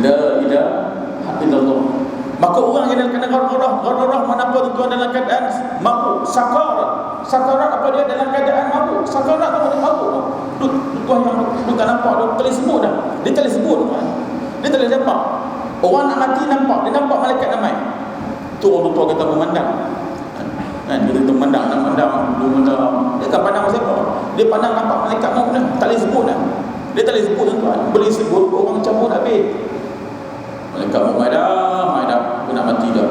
la ilaha illallah. Maka orang yang dalam keadaan ghararah mana apa tuan dalam keadaan mabuk, sakarat apa dia dalam keadaan mabuk, sakarat apa dia mabuk. Tuan yang bukan nampak dia telah sebut dah. Dia telah sebut tuan. Dia telah nampak. Orang nak mati nampak, dia nampak malaikat namai. Tu orang tua kata memandang. Kan dia kata memandang. Dia tak pandang siapa. Dia pandang nampak malaikat mau dah, tak boleh sebut dah. Dia tak boleh sebut tuan. Boleh sebut orang cabut habis. Malaikat mau mai dah, aku nak mati dah.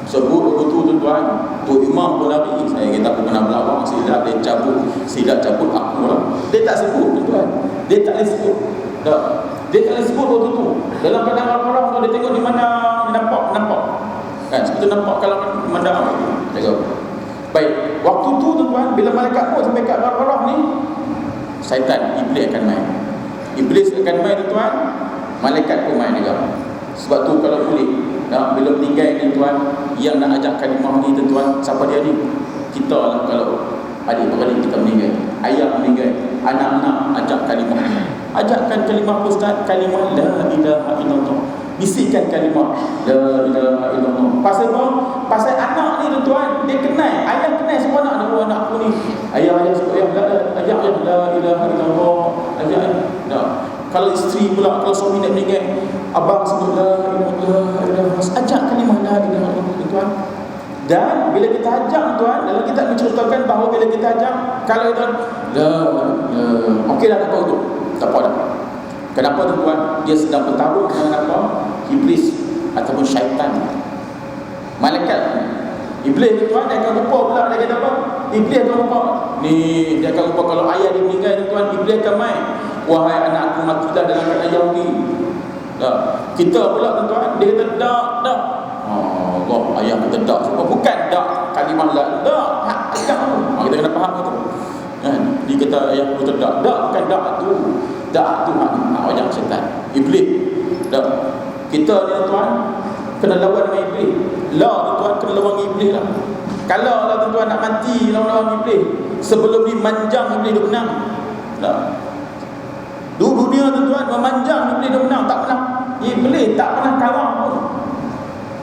Sebut betul tuan. Tu imam pun lari. Saya kata aku kena belawang silap dia cabut aku lah. Dia tak sebut tuan. Dia tak boleh sebut. Tak. Dia tak boleh sebut waktu tu. Dalam pandangan orang tu dia tengok di mana dia nampak. Kan seperti nampak kalau memandang itu. Tengok. Baik, waktu tu tuan bila malaikat pun sampai kat arwah ni, syaitan iblis akan main. Iblis akan main tuan, malaikat pun main juga. Sebab tu kalau boleh, bila meninggal ni tuan, yang nak ajak kalimah ni tuan, siapa dia ni? Kita lah kalau adik-beradik kita meninggal, ayah meninggal, anak-anak ajak kalimah. Ajakkan kalimah ustaz, kalimah la ilaha illallah. Bisikkan kalimah la ilaha illallah. Pasal apa? Pasal anak ni tuan, dia kenal, ayah kenal semua anak aku ni. Ayah sebut ayah la ilaha illallah. Ayah. Kalau isteri pula, kalau suami nak meninggal, abang sebut la ilaha illallah. Ajak kalimah la ilaha illallah tuan. Dan bila kita ajak tuan, dalam kitab menceritakan bahawa bila kita ajak, kalau tuan okey dah tak apa tu. Tak apa dah. Kenapa tuan? Dia sedang bertarung dengan apa? Iblis ataupun syaitan. Malaikat iblis tu tuan, dia akan lupa pula. Dia kata apa? Iblis akan lupa. Ni dia akan lupa kalau ayah dia meninggal tuan, iblis akan main. Wahai anak aku, matilah dalam keadaan Yahudi. Tak. Kita pula tuan, dia kata tak. Allah, ayah kata tak. Bukan tak kalimah la. Tak. Kita kena faham tu. Kan? Dia kata ayah aku kata tak. Bukan tak tu. Tak tu macam syaitan. Iblis. Tak. Kita ni tuan kena lawan dengan iblis. La tuan kena lawan dengan iblis lah. Kalau lah tuan nak mati lawan iblis, sebelum ni manjang iblis dia menang. Tak. Dunia tuan memanjang iblis dia menang, tak pernah iblis tak pernah kalah pun.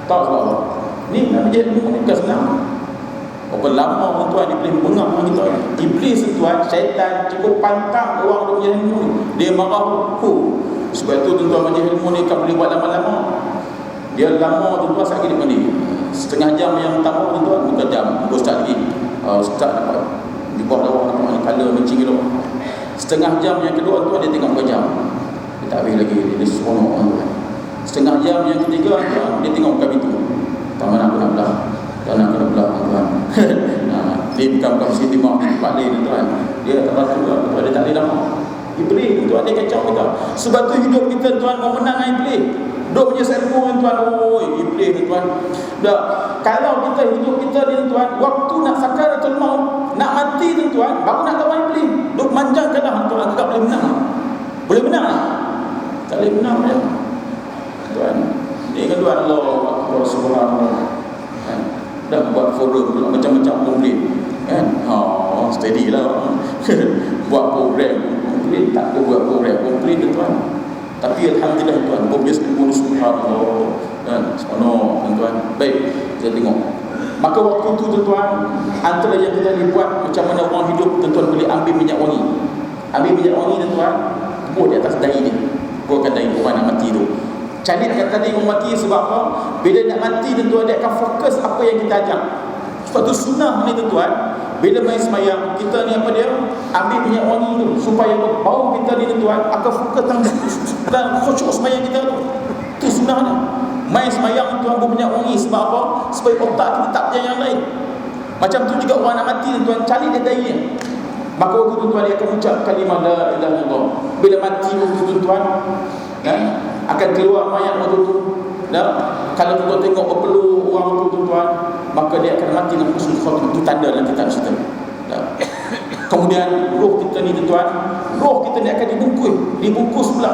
Tak sebab apa? Ni nak menjadi ilmu ni bukan senang. Berapa lama tuan iblis mengam dengan kita. Iblis tuan, syaitan cukup pantang orang untuk menjadi ilmu ni. Dia marah. Sebab tu tuan menjadi ilmu ni kan boleh buat lama-lama. Dia lama tuan sakit dia mandi. Setengah jam yang pertama tuan, bukan jam, bukan start lagi. Start dapat di bawah lawa nampak kala mencing tu. Setengah jam yang kedua tuan, dia tengok berapa jam. Dia tak habis lagi, dia seronok tuan. Setengah jam yang ketiga tuan, dia tengok buka pintu. Tak mana aku nak belah. Tak nak kena belah tuan. Dia bukan mesti timah tempat lain tuan. Dia tak rasa tuan, dia tak boleh lama. Iblis tuan, dia kacau kita. Sebab tu hidup kita tuan mau menang dengan iblis. Duk punya ilmu tuan, iblis tuan. Dah, kalau kita hidup kita ni tuan, waktu nak sakaratul maut, nak mati tuan, baru nak lawan iblis. Duk manjangkan dah tuan, tak boleh menang. Boleh menang? Tak boleh menang dia. Tuan, ni kan tuan Allah Subhanahu. Dah buat forum pula macam-macam komplain. Kan? Steady lah. Buat program komplain, tak ada buat program komplain tuan. Tapi alhamdulillah tuan, obvious pun subhanallah. Kan? Subhanallah tuan. Baik, kita tengok. Maka waktu tu tuan, antara yang kita boleh buat macam mana orang hidup, tuan boleh ambil minyak wangi. Ambil minyak wangi tuan, buat di atas dahi ni. Buatkan dahi orang nak mati tu. Calitkan tadi orang mati sebab apa? Bila nak mati tuan, dia akan fokus apa yang kita ajak. Sebab tu sunnah ni tuan, bila main semayang, kita ni apa dia? Ambil minyak wangi tu supaya bau kita ni tuan akan fokus dan khusyuk semayang kita tu. Itu sunnah ni. Main semayang tuan berminyak wangi sebab apa? Supaya otak kita tak percaya yang lain. Macam tu juga orang nak mati tuan, cari dia dahi. Maka waktu tu tuan dia akan ucap kalimah la ilaha illallah. Bila mati waktu tu tuan, kan? Akan keluar mayat waktu tu. Kalau kita tengok berpeluh orang waktu tu tuan, maka dia akan mati dengan husnul khatimah. Itu tanda dalam kitab cerita. Kemudian roh kita ni tuan, roh kita ni akan dibungkus pula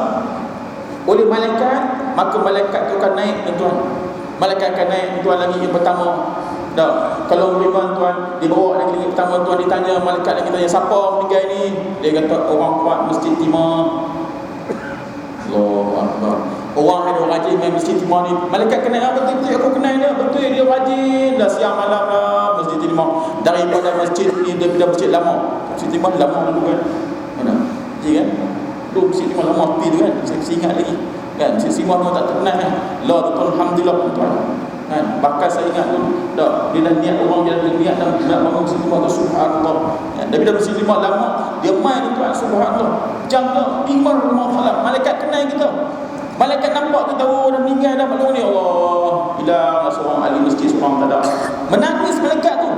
oleh malaikat. Maka malaikat tu akan naik tuan. Malaikat akan naik tuan lagi yang pertama. Kalau beriman tuan, dibawa lagi yang pertama tuan, ditanya malaikat lagi tanya, siapa meninggal ni? Dia kata orang kuat Masjid Timah. Allah Akbar. Orang ada rajin main masjid Timur ni, malaikat kenal betul-betul aku kenal dia, betul dia rajin dah siang malam lah masjid Timur. Daripada masjid ni daripada masjid lama. Masjid Timur lama dulu kan. Mana? Ji kan? Dulu masjid Timur lama api tu kan. Saya ingat lagi. Kan masjid Timur tu tak terkenal kan. La tuan alhamdulillah tuan. Kan? Bahkan saya ingat tu dah dia dah niat orang dia dah niat dan nak bangun masjid Timur tu subhanallah. Kan? Daripada masjid Timur lama dia main tuan subhanallah. Jangka 5 malam malaikat kenal kita. Malaikat nampak kita dah meninggal dah maklum ni Allah. Hilang seorang ahli masjid seorang tak ada. Menangis malaikat tu.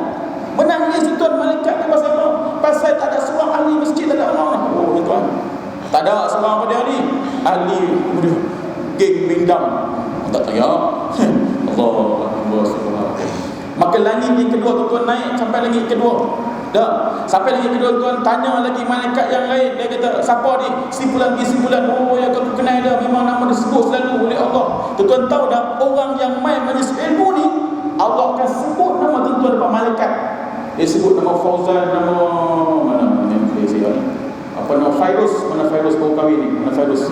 Menangis tuan malaikat tu pasal apa? Pasal tak ada seorang ahli masjid tak ada orang. Oh tuan. Tak ada seorang apa dia ni? Ahli geng bindang. Tak payah. Allah subhanahu. Maka langit yang kedua tuan naik sampai langit kedua. Dah sampai lagi kedua tuan tanya lagi malaikat yang lain. Dia kata siapa ni? Simpulan. Oh yang aku kenal dia, memang nama disebut selalu oleh Allah. Tuan tahu dah orang yang main majlis ilmu ni Allah akan sebut nama tuan depan malaikat. Dia sebut nama Fauzan, nama mana yang saya ni apa nama Fairuz, mana Fairuz baru kahwin ni, mana Fairuz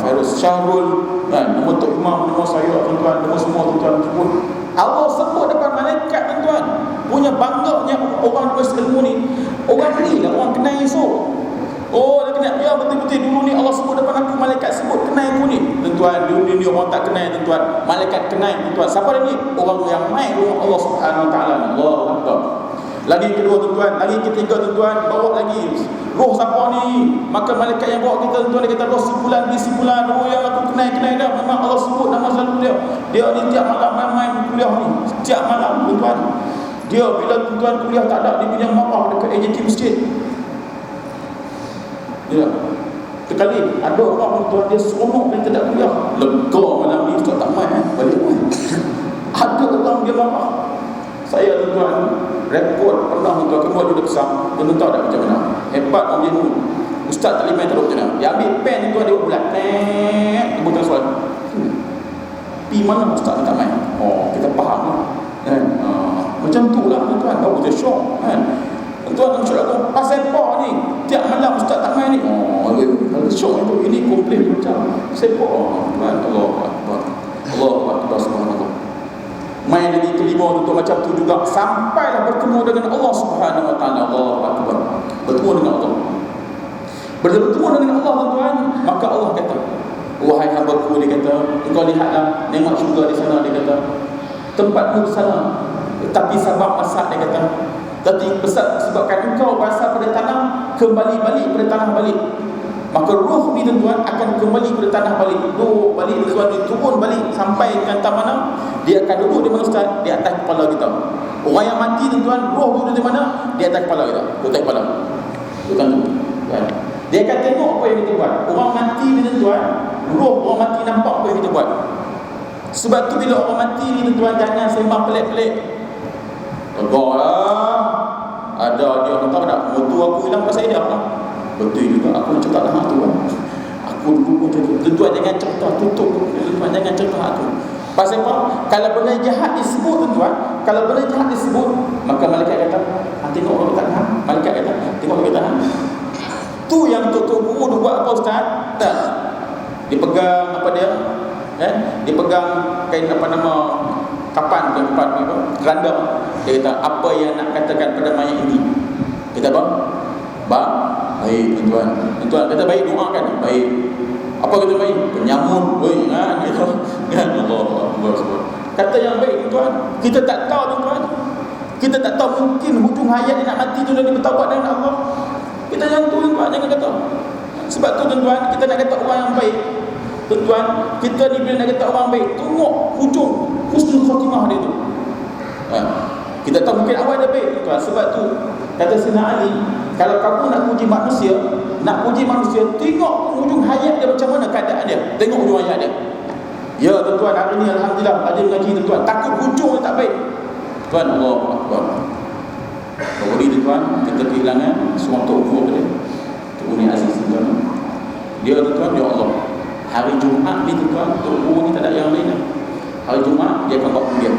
Fairuz Syahrul kan, nama Tok Imam, nama saya tuan-tuan, nama semua tuan-tuan sebut. Allah sebut depan malaikat tuan-tuan. Punya bangganya orang majlis ilmu ni. Orang ni lah orang kenal esok. Oh dia kenal, ya betul-betul dulu ni Allah sebut depan aku, malaikat sebut kenal aku ni. Tuan-tuan, dulu ni orang tak kenal tuan-tuan, malaikat kenal tuan-tuan. Siapa dia ni? Orang yang main rumah Allah Subhanahu Wa Taala. Allahu Akbar. Lagi kedua tuan-tuan, lagi ketiga tuan-tuan, bawa lagi roh siapa ni? Maka malaikat yang bawa kita tuan-tuan, dia kata roh simpulan, roh yang aku kenal dah. Memang Allah sebut nama selalu dia. Dia ni tiap malam main kuliah ni. Tiap malam tuan-tuan. Dia bila tuan-tuan kuliah tak ada, dia punya marah dekat AJT masjid. Ya. Sekali ada orang tuan dia seronok dia tak kuliah. Lega malam ni tak main balik. Ada orang dia marah. Saya tuan rekod pernah tuan keluar dia besar. Dia tahu tak macam mana. Hebat orang dia ni. Ustaz tak limai teruk macam mana. Dia ambil pen tuan dia bulat. Dia bukan soal. Pi mana ustaz tak main. Oh, kita faham lah. Kan? Macam tu lah tuan-tuan. Tahu dia syok kan. Tuan nak syok aku pasal apa ni? Tiap malam ustaz tak main ni. Oh, syok itu. Ini komplain macam sepok. Tuan Allahu Akbar. Allahu Akbar subhanallah. Main lagi kelima tuan macam tu juga sampailah bertemu dengan Allah Subhanahu Wa Taala. Allahu Akbar. Bertemu dengan Allah. Bertemu dengan Allah tuan, maka Allah kata, wahai hamba-Ku, dia kata, engkau lihatlah nikmat syurga di sana, dia kata. Tempatmu di sana. Tapi sebab masak, dia kata. Tapi sebabkan engkau berasal pada tanah, kembali balik pada tanah balik. Maka roh ni tuan akan kembali pada tanah balik. Roh balik tuan turun balik sampai ke tanah mana? Dia akan duduk di mana ustaz? Di atas kepala kita. Orang yang mati tuan, roh duduk di mana? Di atas kepala kita. Di atas kepala. Tuan kan? Dia akan tengok apa yang kita buat. Orang mati ni tuan, roh orang mati nampak apa yang kita buat. Sebab tu bila orang mati ni tuan, jangan sembah pelik-pelik. Tegaklah. Ada dia orang tahu tak? Motor aku hilang pasal dia apa? Betul juga, aku nak cakap lah tu kan. Aku dulu pun cakap, tuan jangan cerita, tutup. Tuan jangan cerita tu. Pasal apa? Kalau benda jahat disebut tuan, kalau benda jahat disebut, maka malaikat kata, tengok orang kata, malaikat kata, tengok orang kata, tu yang tok guru dia buat apa ustaz? Tak. Dipegang apa dia? Dipegang kain apa nama? Kapan ke kapan apa? Keranda. Dia kata, apa yang nak katakan pada mayat ini? Kita apa? Baik tuan. Tuan kata baik, doakan. Baik. Apa kata baik? Penyamun. Woi, kan gitu. Kan Allah. Kata yang baik tuan. Kita tak tahu tuan. Kita tak tahu mungkin hujung hayat dia nak mati tu dan dia bertaubat dengan Allah. Kita yang tu tuan, jangan kata. Sebab tu tuan, kita nak kata orang yang baik. Tuan, kita ni bila nak kata orang baik, tengok hujung husnul khatimah dia tu. Kita tahu mungkin awal dia baik tuan. Sebab tu kata Sayyidina Ali, kalau kamu nak puji manusia, tengok hujung hayat dia macam mana keadaan dia. Tengok hujung hayat dia. Ya tuan, hari ni alhamdulillah ada mengaji tuan. Takut hujung dia tak baik. Tuan, Allahu Akbar. Baru ni tuan, kita kehilangan seorang tok guru dia. Tok Guru Aziz tuan. Dia tuan, ya Allah. Hari Jumaat ni tuan, tok guru ni tak ada yang lain. Hari Jumaat dia akan buat kuliah.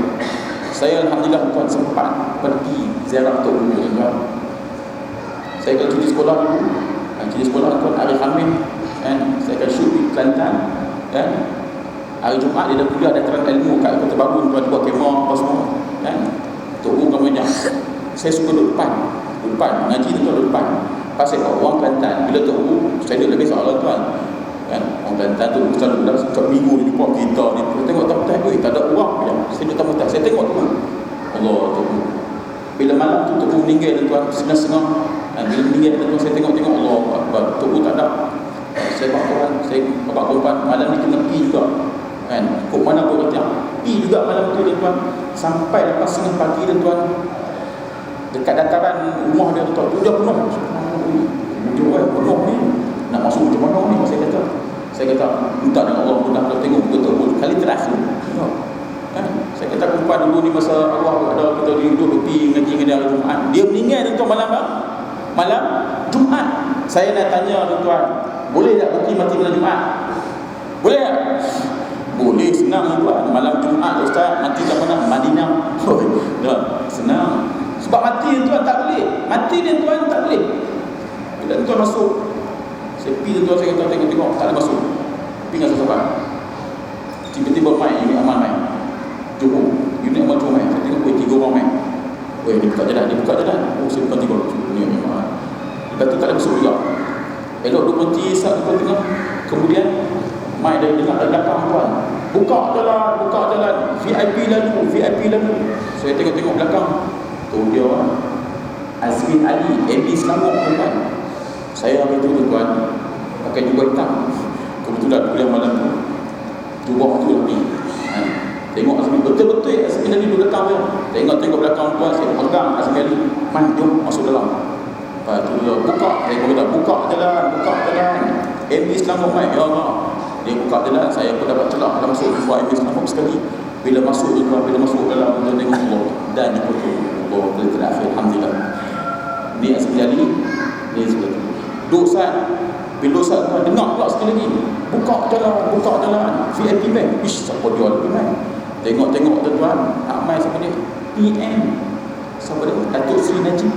Saya alhamdulillah tuan sempat pergi ziarah tok guru tuan. Saya akan cuti sekolah dulu. Cuti sekolah tuan hari Khamis kan, saya akan shoot di Kelantan. kan. Hari Jumaat dia dah kuliah, dah terang ilmu kat Kota Baru, tuan buat kemah apa semua kan. Tok Guru kami banyak. Saya suka duduk depan ngaji tu duduk depan. Pasal orang Kelantan bila Tok Guru, saya duduk lebih soalan tuan kan. Orang Kelantan tu selalu dah setiap minggu dia jumpa kita ni, tengok tamu-tamu, tak ada orang je. Saya duduk tamu-tamu, saya tengok Tok Guru. Allah, Tok Guru. Bila malam tu Tok Guru meninggal tuan, setengah-setengah. Bila meninggal tuan, saya tengok Allah Akbar. Tok Guru tak ada. Saya bapak korban malam ni kena pergi juga kan. Kok mana pun kata pergi juga malam tu tuan. Sampai lepas setengah pagi tuan, dekat dataran rumah dia tuan, tu dah penuh. Penuh ni. Nak masuk macam mana ni? Saya kata minta dengan Allah mudah kalau tengok betul-betul kali terakhir kan. Saya kata korban dulu ni masa Allah ada kita duduk pergi ngaji dengan hari Jumaat. Dia meninggal tuan malam Jumaat. Saya nak tanya tuan, boleh tak pergi mati malam Jumaat? Boleh tak? Boleh, senang tuan. Malam Jumaat Ustaz, mati kat mana? Madinah. Dah, senang. Sebab mati tuan tak boleh. Mati dia tuan tak boleh. Bila tuan masuk, saya pergi tuan, saya kata tengok tak ada masuk. Pergi dengan sahabat. Tiba-tiba main unit aman main. Johor. Unit aman Johor main. Saya tengok 3 orang main. Dia buka jalan. Oh, saya bukan 3 orang. Ni memang. Lepas tu tak ada masuk juga. Elok duk berhenti saat depan tengah. Kemudian mai dari dengar dari belakang tuan, buka jalan, VIP lalu. Saya tengok belakang tu dia Azmin Ali MB Selangor tuan. Saya hari tu tuan pakai jubah hitam, kebetulan kuliah malam tu jubah tu lagi tengok Azmin, betul-betul Azmin Ali duduk belakang dia. Tengok belakang tuan, saya pegang Azmin Ali, mai jom masuk dalam. Lepas tu dia buka jalan MB Selangor mai. Ya Allah, dia buka jalan, saya pun dapat celak dalam masuk jumpa MB Selangor sekali. Bila masuk dalam dia tengok Allah dan dia betul Allah terakhir. Alhamdulillah. Ni Azmin Ali ni sebab dosa. Bila dosa tuan dengar pula sekali lagi, buka jalan VIP bank. Ish, siapa dia lagi mai? Tengok tuan, tak mai siapa dia? PM. Siapa dia? Datuk Seri Najib.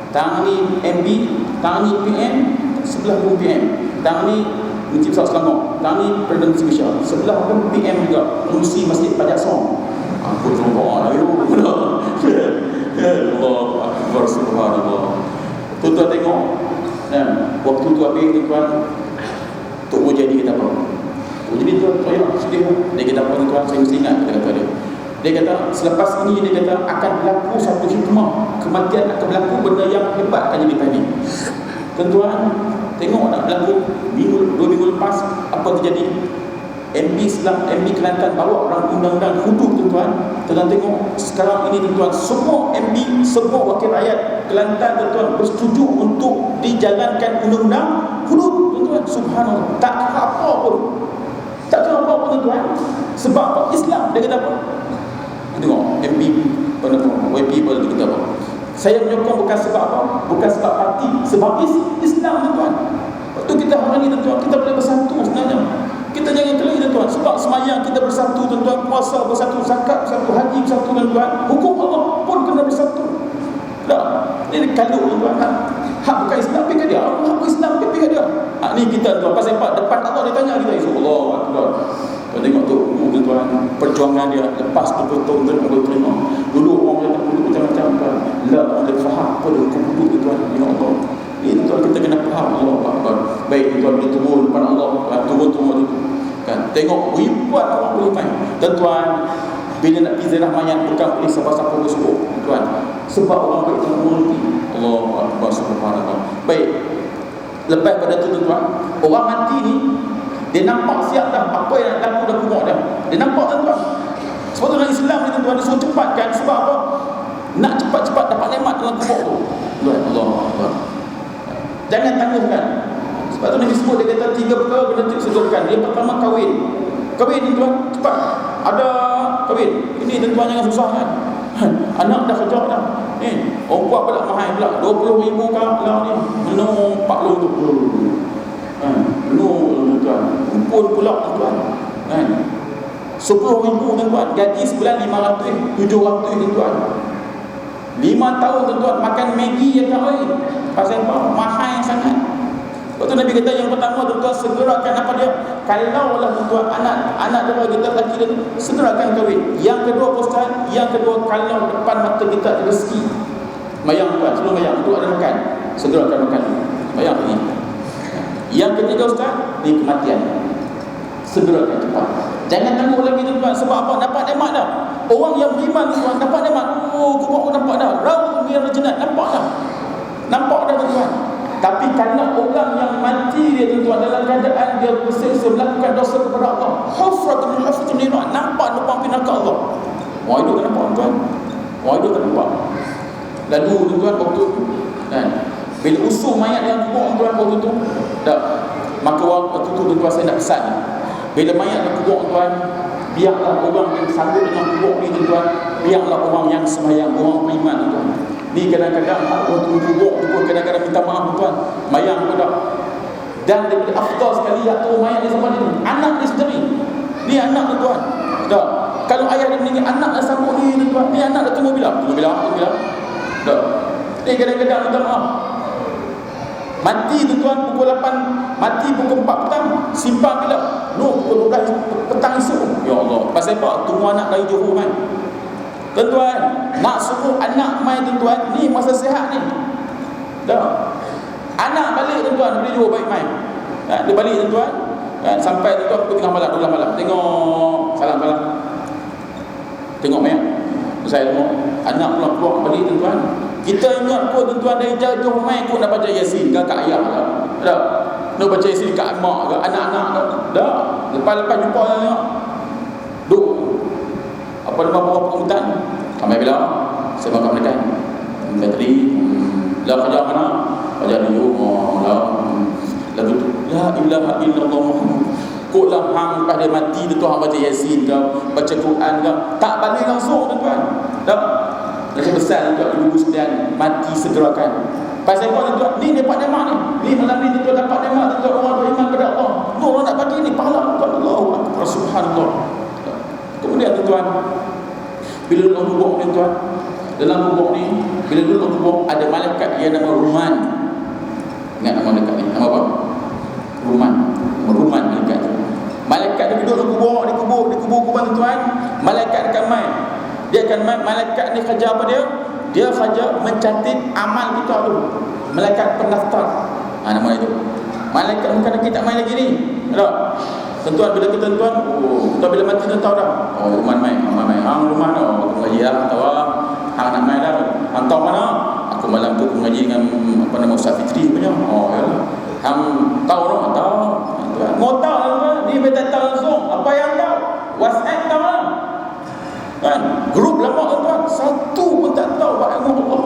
Tang ni MB, tang ni PM, sebelah pun PM. Tang ni Menteri Besar Selangor, tang ni Perdana Menteri Malaysia, sebelah pun PM juga, pengurusi Masjid Pajak Song. Aku tengok Allah Akbar, subhanallah. Tuan tengok waktu tu habis tuan, Tok Guru jadi kita apa? Jadi tuan, saya sedih. Dia kata apa tuan, saya mesti ingat kata dia. Dia kata selepas ini dia kata akan berlaku satu hikmah, kematian akan berlaku, benda yang hebat akan jadi tadi. Tuan-tuan, tengok nak berlaku 2 minggu lepas apa terjadi. MB Kelantan bawa orang undang-undang hudud tuan-tuan. Tuan tengok sekarang ini tuan-tuan, semua MB, semua wakil rakyat Kelantan tuan-tuan bersetuju untuk dijalankan undang-undang hudud tuan-tuan. Subhanallah. Tak kira apa pun tuan-tuan. Sebab apa? Islam. Dia kata apa? Tengok MB YP pada kita apa? Saya menyokong bukan sebab apa? Bukan sebab parti, sebab Islam tuan-tuan. Waktu kita hari ni tuan-tuan, kita boleh bersatu sebenarnya. Kita jangan kelih tuan-tuan. Sebab semayang kita bersatu tuan-tuan, puasa bersatu, zakat bersatu, haji bersatu tuan-tuan. Hukum Allah pun kena bersatu. Tak. Ini kalau tuan-tuan hak bukan Islam, pergi dia. Allah hak Islam, pergi dia. Ni kita tuan, pasal depan Allah dia tanya kita, insya-Allah tuan. Tuan tengok tu tuan, perjuangan dia lepas betul-betul untuk terima. Dulu orang kata dulu macam-macam kan. La ada faham pada hukum hudud tuan. Ya Allah. Ini tuan kita kena faham Allah Akbar. Baik tuan dia turun depan Allah, turun tu kan. Tengok ribuan orang boleh main. Tuan, bila nak pergi ziarah mayat bukan boleh siapa-siapa bersuruh tuan. Sebab orang baik tak mengerti. Allah Akbar, subhanallah. Baik. Lepas pada tu tuan, orang mati ni dia nampak siap dah apa yang dah kurang dah. Dia nampak tuan-tuan. Sebab tu dalam Islam ni tuan-tuan disuruh cepatkan. Sebab apa? Nak cepat-cepat dapat nikmat dalam kubur tu. Allah Akbar. Jangan tangguhkan. Sebab tu Nabi sebut, dia kata 3 perkara kena disegerakan. Yang pertama kahwin ni tuan, cepat. Ada kahwin. Ini tuan jangan susah kan. Anak dah kerja dah. Orang buat pula mahal pula 20,000 kalau ni. Menung 40 tu. Menung tuan. Kumpul pula tuan. 10,000 tuan. Gaji sebulan 500, 700 tuan. 5 tahun tuan makan Maggi yang tak boleh. Pasal apa? Mahal sangat. Waktu Nabi kata yang pertama tuan-tuan, segerakan apa dia? Kalaulah tuan-tuan anak dua kita lelaki dia segerakan kahwin. Yang kedua Ustaz, yang kedua kalau depan mata kita ada rezeki. Mayang tuan, sebelum mayang untuk ada makan, segerakan makan. Mayang ni. Yang ketiga Ustaz, ni kematian. Segerakan cepat. Jangan tangguh lagi tuan-tuan. Sebab apa? Dapat nikmat dah. Orang yang beriman tuan dapat nikmat. Oh, kubur nampak dah. Raut biar jenat nampak dah. Nampak dah tuan-tuan. Tapi kerana orang yang mati dia tuan-tuan dalam keadaan dia berseksa melakukan dosa kepada Allah, hufratun min hufratin nira, nampak lubang pinaka Allah. Orang hidup tak nampak tuan. Orang hidup tak nampak. Lalu tuan-tuan waktu kan, bila usul mayat yang kubur tuan waktu tu, dah. Maka waktu tu tuan-tuan saya nak pesan. Bila mayat yang kubur tuan, biarlah orang yang sanggup dengan kubur ni tuan, biarlah orang yang sembahyang, orang beriman tuan. Ni kadang-kadang waktu kubur tu pun kadang-kadang minta maaf tuan, mayang pun tak. Dan daripada afdal sekali tu mayat ni sama dia, anak dia sendiri. Ni anak tuan. Dah. Kalau ayah dia meninggal, anak dah sambut ni tuan. Ni anak dah tunggu bila? Tunggu bila? Dah. Ni kadang-kadang minta maaf. Mati tuan pukul 8, mati pukul 4 petang, simpan bila? Pukul 12 petang esok. Ya Allah. Pasal apa? Tunggu anak dari Johor mai. Tuan-tuan, nak suruh anak mai tuan-tuan, ni masa sihat ni. Dah. Anak balik tuan-tuan, dia Johor baik mai. Dia balik tuan-tuan, sampai tuan-tuan pukul tengah malam, 12 malam. Tengok salam-salam. Tengok mai. Saya tengok anak pulang balik tuan-tuan. Kita ingat pun tuan-tuan dari jauh mai pun nak baca Yasin ke kat ayah dah. Dah. Nak baca Yasin kat mak ke anak-anak dah. Dah. Lepas-lepas jumpa tengok. Duk. Apa nama bawah perkhidmatan? Sampai bila? Saya makan mereka. Bateri. Lah kerja mana? Kerja di rumah. Lagu tu. La ilaha illallah Muhammad. Koklah hang lepas dia mati tu hang baca Yasin ke, baca Quran ke, tak balik langsung tuan-tuan. Dah. Macam besar tuan ibu sekalian, mati segerakan. Pasal apa tuan? Ni dapat nikmat ni. Ni malam ni tuan dapat nikmat tuan orang beriman kepada Allah. Orang nak bagi ni pahala tuan Allah. Subhanallah. Kemudian tuan, bila dalam kubur ni tuan, dalam kubur ni, bila dalam kubur ada malaikat yang nama Ruman. Ingat nama malaikat ni? Nama apa? Ruman. Ruman malaikat tu. Malaikat dia duduk di kubur tuan. Malaikat akan main. Dia akan main. Malaikat ni kerja apa dia? Dia kerja mencatat amal kita tu. Malaikat pendaftar. Nama itu. Malaikat bukan lagi tak main lagi ni. Tak? Tuan bila kita tuan, tuan bila mati tuan tahu dah. Oh, Ruman main. Hang rumah dah. Aku ngaji lah, tahu lah. Hang nak main dah. Hang tahu mana? Aku malam tu aku ngaji dengan apa nama Ustaz Fitri punya. Oh, ya lah. Hang tahu dah, tahu. Mau tahu lah, dia minta tahu langsung. Apa yang tahu? WhatsApp tahu lah. Kan? Grup lama tuan, satu pun tak tahu pak ilmu Allah.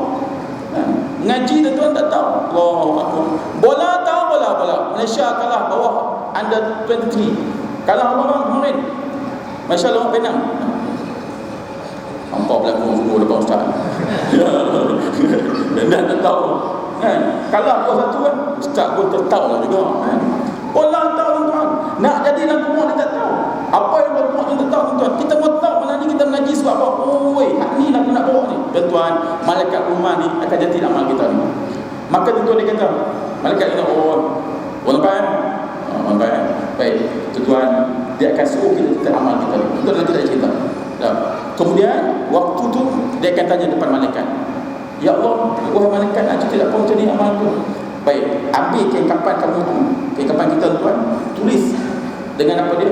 Kan? Ngaji tuan tak tahu. Allahu akbar. Bola tahu bola. Malaysia kalah bawah under 23. Kalah orang kemarin. Malaysia lawan Penang. Hampa berlaku semua depan ustaz. Dan tak tahu. Kan? Kalah 2-1 kan. Ustaz pun tak tahu lah juga. Kan? Bola tahu tuan. Nak jadi dalam kumpulan dia tak tahu. Apa yang berbuat dia tak tahu tuan. Kita mau tahu malam ni kita mengaji sebab apa? Oh weh, hak ni nak bawa ni. Tuan, malaikat rumah ni akan jadi amal kita ni. Maka tuan dia kata, malaikat kita nampak? Baik, tuan, dia akan suruh kita amal kita ni. Tuan nanti tak cerita. Dah. Kemudian waktu tu dia akan tanya depan malaikat. Ya Allah, wahai malaikat, nak cerita apa macam ni amal tu? Baik, ambil kain kapan kamu tu, kain kapan kita tuan, tulis dengan apa dia?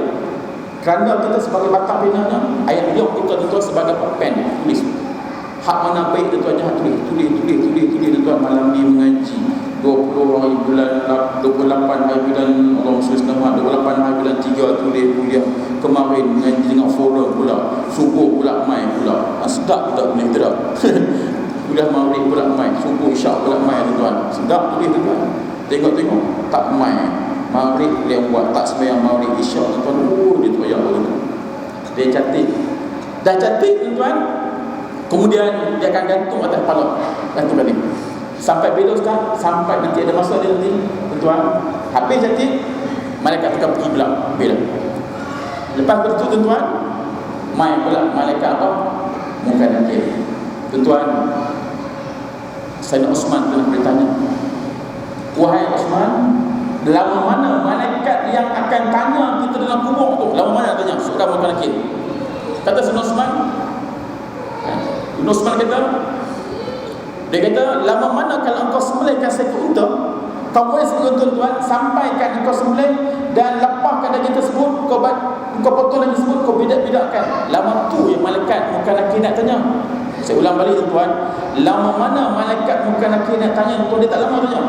Kerana kita sebagai batang penanya, ayat dia kita tuan sebagai pen, tulis. Hak mana baik tuan jangan tulis tuan malam ni mengaji 20 hari bulan 28 hari bulan Allah Subhanahu 28 hari bulan 3 tulis kuliah. Kemarin mengaji dengan forum pula, subuh pula mai pula. Sedap tak boleh tidak? Kuliah maghrib pula mai, subuh isyak pula mai tuan. Sedap tulis tuan. Tengok tak mai. Maghrib dia buat tak sembahyang maghrib isyak tuan. Dia tu ayat tu. Dia catat. Dah catat tuan. Kemudian dia akan gantung atas kepala. Gantung tadi. Sampai bila Ustaz? Sampai nanti ada masa dia nanti tuan. Habis catat, malaikat akan pergi pula. Bila? Lepas itu tuan, mai pula malaikat apa? Muka nakir. Tuan, Sayyidina Osman pernah bertanya, wahai Osman, Lama mana malaikat yang akan tanya kita dalam kubur tu? Lama mana tanya? Surah Al-Manakin. Kata Sayyidina Osman, kata, dia kata, lama mana kalau engkau sembelihkan seekor unta, kau boleh sebut tuan-tuan, sampaikan engkau sembelih dan lepaskan daging tersebut, kau potong daging tersebut, kau bidak-bidakkan. Lama tu yang malaikat muka laki nak tanya. Saya ulang balik tuan-tuan, lama mana malaikat muka laki nak tanya? Tuan, dia tak lama tanya.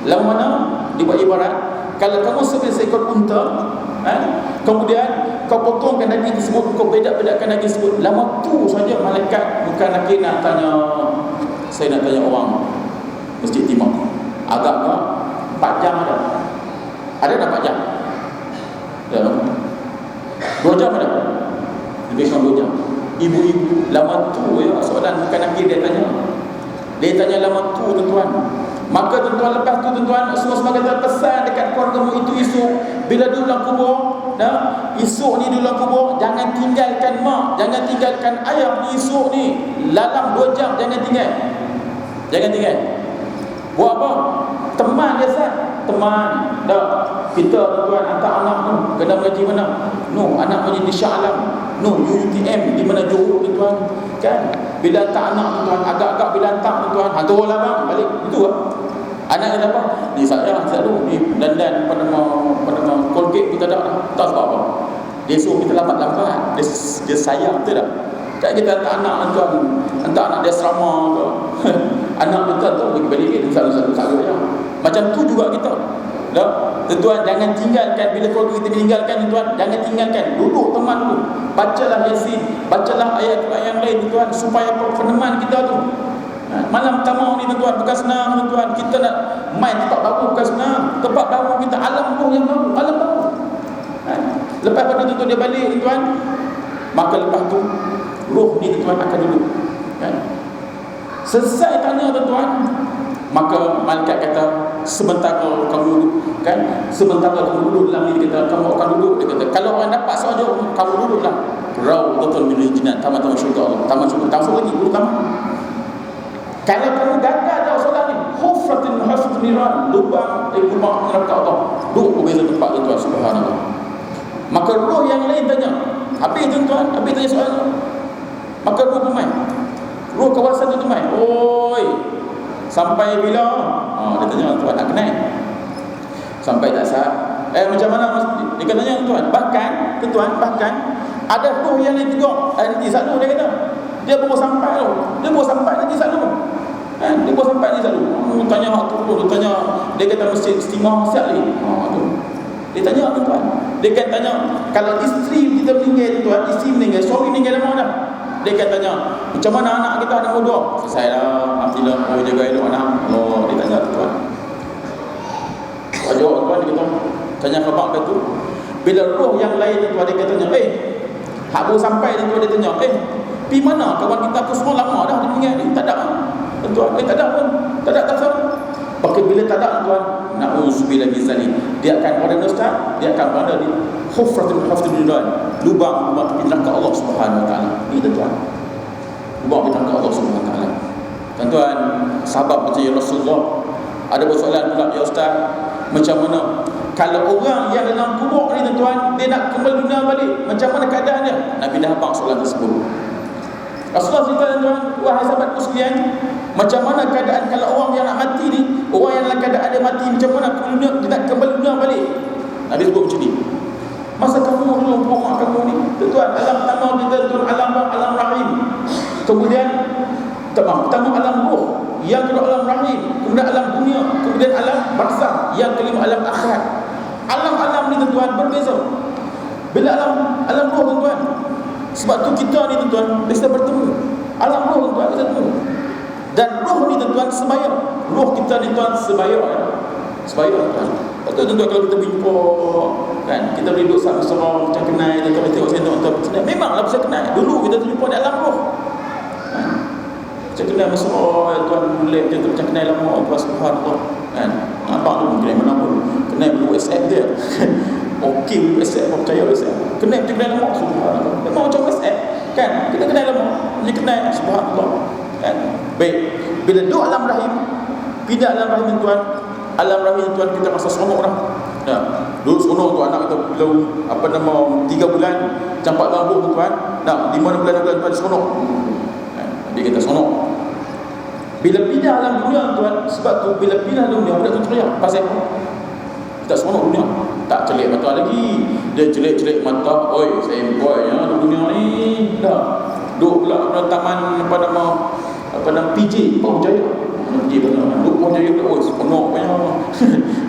Lama mana? Dibuat ibarat, kalau kamu sembelih seekor unta, kemudian kau potongkan daging tersebut, kau bedak-bedakkan daging tersebut, lama tu saja malaikat bukan lagi nak tanya. Saya nak tanya orang Masjid Timur, agak-agak 4 jam ada tak 4 jam? Ada 2 jam ada? Lebih kurang 2 jam. Ibu-ibu lama tu ya, soalan bukan lagi dia tanya lama tu tuan-tuan. Maka tuan-tuan, lepas tu tuan-tuan, semua kata pesan dekat keluargamu itu esok bila duduk dalam kubur, esok ni duduk dalam kubur, jangan tinggalkan mak, jangan tinggalkan ayah ni esok ni dalam 2 jam, jangan tinggal. Buat apa? Teman biasa, teman. Dah kita tuan-tuan hantar anak tu kena mengaji mana? Anak mengaji di Shah Alam. UTM di mana Johor tuan-tuan. Kan? Bila hantar anak tuan-tuan, agak-agak bila hantar tuan-tuan, hantar lah bang, balik. Itu lah. Anak kata apa? Ni saya selalu ni dandan pada mau Colgate kita tak sebab apa. Dia suruh kita lambat-lambat. Dia sayang betul tak? Tak kita hantar anak tuan, hantar anak dia asrama ke. Anak betul tu pergi balik dia selalu je. Macam tu juga kita. Dah, tuan jangan tinggalkan bila keluarga kita meninggalkan tuan, jangan tinggalkan. Duduk teman dulu. Bacalah Yasin, bacalah ayat yang lain tuan supaya peneman kita tu. Malam pertama ni tuan bukan senang tuan. Kita nak main tempat baru bukan senang. Tempat baru kita alam roh yang baru, alam baru. Lepas pada tu dia balik tuan, maka lepas tu roh ni tuan akan duduk. Selesai tanya tuan, maka malaikat kata sebentar kamu duduk dalam ni, kata kamu akan duduk. Dia kata kalau orang dapat sahaja kamu duduklah. Rawdatun minal jinnah, taman-taman syurga Allah. Taman syurga, taman lagi duduk taman. Kalau kamu gagal dalam solat ni, hufratin hafid niran, lubang neraka Allah. Duduk berbeza tempat tuan, subhanallah. Maka roh yang lain tanya, habis tuan, habis tanya soalan. Maka roh bermain, roh kawasan tu main. Oi, sampai bila? Dia tanya tuan, nak kenal sampai tak sah? Macam mana? Dia katanya tuan, bahkan ada roh yang lain tengok nanti selalu. Dia kata dia baru sampai nanti selalu. Dia baru sampai nanti selalu. Tanya hak tu, dia kata mesti istimah siap lagi. Dia tanya tuan, dia kan tanya kalau isteri kita meninggal tuan, isteri meninggal, suami meninggal lama dah. Dia kan tanya macam mana anak kita ada bodoh. Selesai dah, alhamdulillah, jaga elok anak. Dia tanya tuan. Wajah tuan, dia kata tanya khabar dia tu. Bila roh yang lain tu dia katanya, hak baru sampai tu dia tanya, pergi mana kawan kita? Aku semua lama dah dia meninggal ni. Tak ada tuan, tak ada pun. Tak ada tak tahu. Pakai bila tak ada tuan, na'udzubillah min zalik. Dia akan berada ustaz, dia akan berada di hufratul hafidun, lubang neraka Allah Subhanahu wa taala. Itu tuan. Lubang neraka Allah Subhanahu wa taala. Tuan-tuan, sahabat macam ya Rasulullah ada persoalan pula, ya ustaz, macam mana kalau orang yang dalam kubur ni tuan, dia nak kembali dunia balik, macam mana keadaannya? Nabi dah habaq soalan tersebut. Rasulullah cerita tuan, wahai sahabatku sekalian, macam mana keadaan kalau orang yang nak mati ni, orang yang dalam keadaan dia mati, macam mana dia nak kembali dunia balik? Nabi sebut macam ni. Masa kamu dulu rumah kamu ni, tuan, alam pertama kita tuan, alam rahim. Kemudian pertama alam ruh, yang kedua alam rahim, kemudian alam dunia, kemudian alam barzakh, yang kelima alam akhirat. Alam-alam ni tuan berbeza. Bila alam ruh tuan, sebab tu kita ni tuan bisa bertemu. Alam roh tuan bisa bertemu. Dan roh ni tuan sebaya. Roh kita ni tuan sebaya. Sebaya tuan. Betul tuan, kalau kita berjumpa kan, kita boleh duduk sama-sama macam kenal, kita tengok saya tuan. Memanglah bisa kenal. Dulu kita terjumpa di alam roh. Macam kenal mesra tuan, boleh macam kenal lama tuan, subhanallah. Kan? Nampak tu kenal mana pun. Kenal WhatsApp dia. Okey WhatsApp, percaya WhatsApp. Kenal macam kenal lama, subhanallah. Memang macam WhatsApp. Kan? Kita kenal lama, dia kenal, subhanallah. Kan? Baik. Bila duduk alam rahim, pindah alam rahim tuan, Alam rahim tuan kita rasa seronok dah. Ya. Dulu seronok tu anak kita bila 3 bulan campak rambut tu tuan. Nah, 5 bulan tuan seronok. Dia kata seronok. Bila pindah alam dunia tuan, sebab tu bila pindah dunia budak tu teriak. Pasal apa? Tak seronok dunia. Tak celik mata lagi. Dia celik-celik mata, oi, sempoi ya dunia ni. Dah. Duk pula pada taman apa nama PJ, Poh Jaya. PJ benar. Duk Poh Jaya pula, oi, seronok punya.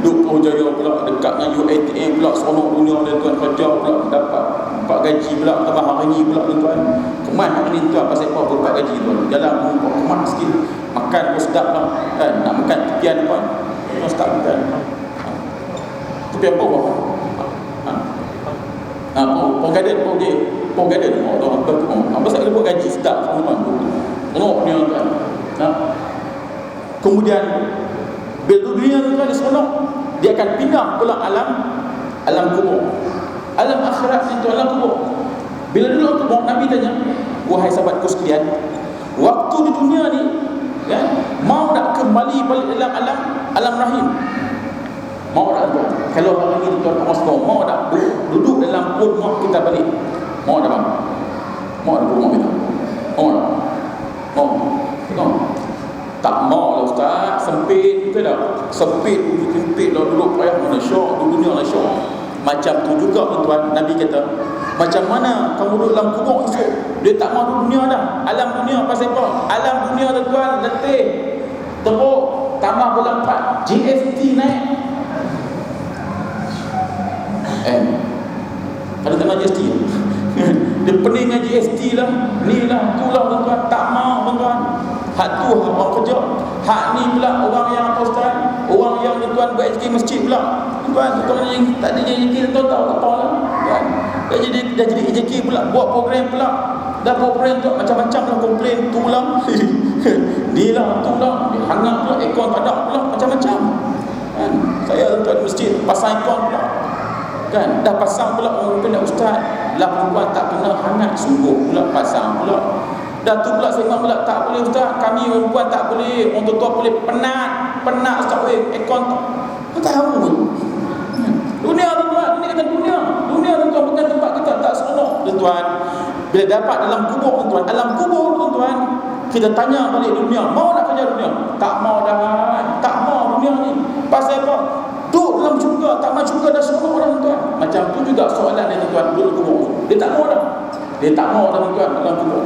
Duk Poh Jaya pula dekat dengan UiTM pula, seronok dunia dia tuan, kerja pula dapat gaji pula, tambah hari pula tuan. Kemas hari ni tuan, pasal apa dapat gaji tuan. Jalan pun kemas sikit. Makan pun sedap lah. Kan nak makan tepian tuan. Memang sedap kan. Tepian apa? Poh Garden, Poh Garden. Apa saya buat gaji sedap tuan. Seronok dunia tuan. Kemudian bila dunia tu ada seronok, dia akan pindah pula alam kubur. Alam akhirat itu alam kubur. Bila dulu kubur, Nabi tanya, wahai sahabatku sekalian, waktu di dunia ni ya, mau nak kembali balik dalam alam rahim? Mau tak tuan? Kalau hari ni tuan Osmo mau tak duduk dalam perut mak kita balik? Mau tak bang? Mau tak perut mak kita? Mau tak? Mau? Tengok. Tak mau lah ustaz, sempit ke dah? Sempit lah duduk payah mana syok, duduk dunia lah syok. Macam tu juga tuan, Nabi kata, macam mana kamu duduk dalam kubur esok? Dia tak mau duduk dunia dah. Alam dunia pasal apa? Alam dunia tuan, letih, teruk, tambah bulan 4, GST naik. Kalau tengah GST dia pening dengan GST lah, ni lah, tu lah tuan-tuan. Tak mau tuan-tuan. Hak tu orang kerja, hak ni pula orang yang apa ustaz, orang yang tuan buat rezeki masjid pula tuan yang tak ada rezeki tuan tahu apa lah kan. Dah jadi rezeki pula, buat program pula, dah program tu macam-macam lah, komplain tu lah ni lah, tu lah, hangat pula, aircon tak ada pula, macam-macam kan. Saya tuan masjid pasang aircon pula kan, dah pasang pula orang kena ustaz lah, perempuan tak kena hangat, sungguh pula pasang pula. Dah tu pula saya pula tak boleh ustaz, kami perempuan tak boleh, orang tua boleh, penat ustaz, aircon tak tahu pun. Dunia tuan, ini kata dunia tuan, bukan tempat kita, tak seronok tuan. Bila dapat dalam kubur tuan, alam kubur tuan, kita tanya balik dunia, mau nak kerja dunia? Tak mau dah, tak mau dunia ni. Pasal apa? Duduk dalam syurga, tak mau syurga dah seronok orang tuan. Macam tu juga soalan dia tuan, duduk kubur. Dia tak mau dah. Dia tak mau dah tuan dalam kubur.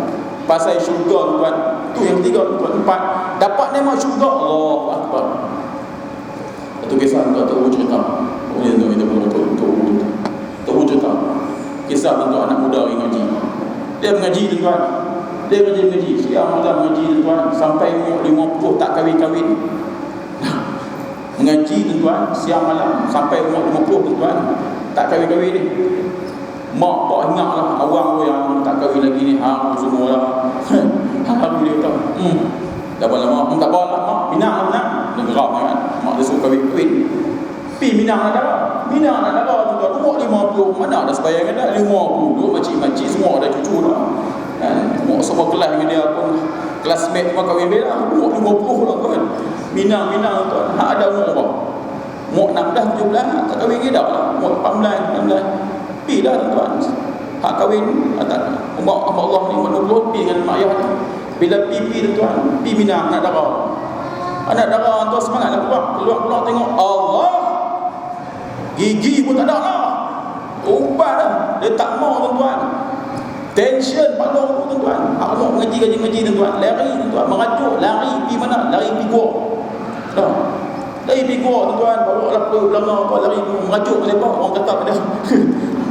Pasal syurga tuan, tu yang ketiga tuan. 4, dapat nikmat syurga. Allahu Akbar. Itu kisah tuan, tu cerita. Boleh tuan kita tu cerita. Kisah tuan anak muda yang ngaji. Dia mengaji tuan. Dia mengaji. Siang malam mengaji tuan, sampai umur 50 tak kahwin-kahwin. Mengaji tuan, siang malam sampai umur 50 tuan, tak kahwin-kahwin ni. Mak pak ingat lah, awang yang tak kahwin lagi ni, hang semua lah. Hang dia kata, dah lama, tak apa lah mak, Minang dia gerak kan. Mak dia suruh kahwin. Pi Minang ada tuan, umur 50, mana ada sebayang ada, 50, makcik-makcik semua ada cucu dah. Kan, semua kelas dengan dia pun, classmate semua kahwin dia lah, umur 50 lah tuan. Minang tuan, hak ada umur apa? Umur 16, 17, tak kahwin dia dah lah, umur 18, 19. Pi dah tuan. Hak kahwin umur Allah ni 50 pi dengan mak ayah. Bila pi tuan, pi Minang anak dara. Anak dara tuan semangatlah keluar tengok Allah. Gigi pun tak ada lah. Ubah dah. Dia tak mau tuan. Tension palau tuan. Hak mau mengaji tuan. Lari tuan, merajuk, lari pi mana? Lari pi gua. Dah. Lari pi gua tuan, bawa lah perlu belanga apa lari merajuk siapa? Orang kata pada